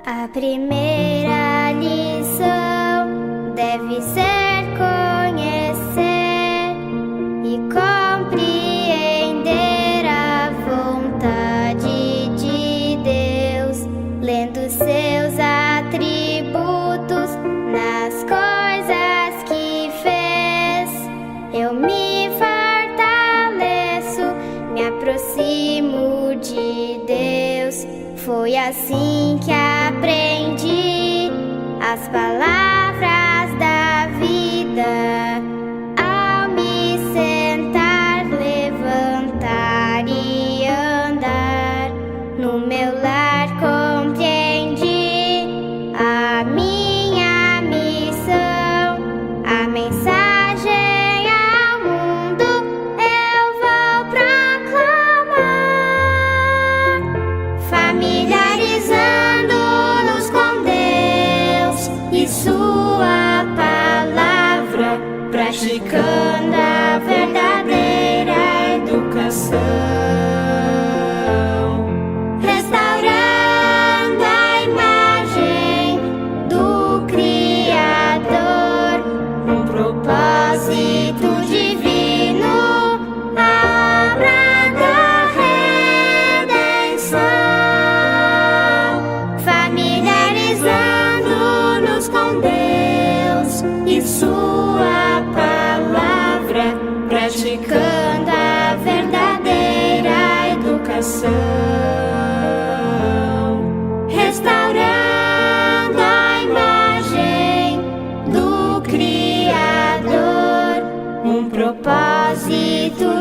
A primeira lição deve ser conhecer e compreender a vontade de Deus, lendo seus atributos nas coisas que fez. Eu me fortaleço, me aproximo de Deus. Foi assim que aprendi as palavras da vida, ao me sentar, levantar e andar. No meu lar compreendi a minha missão, a mensagem ao mundo eu vou proclamar, familiarizando-nos com Deus e sua palavra, praticando a verdadeira educação, restaurando a imagem do Criador, um propósito divino, a obra da redenção, familiarizando-nos com Deus e sua palavra, praticando a verdadeira educação, restaurando a imagem do Criador, um propósito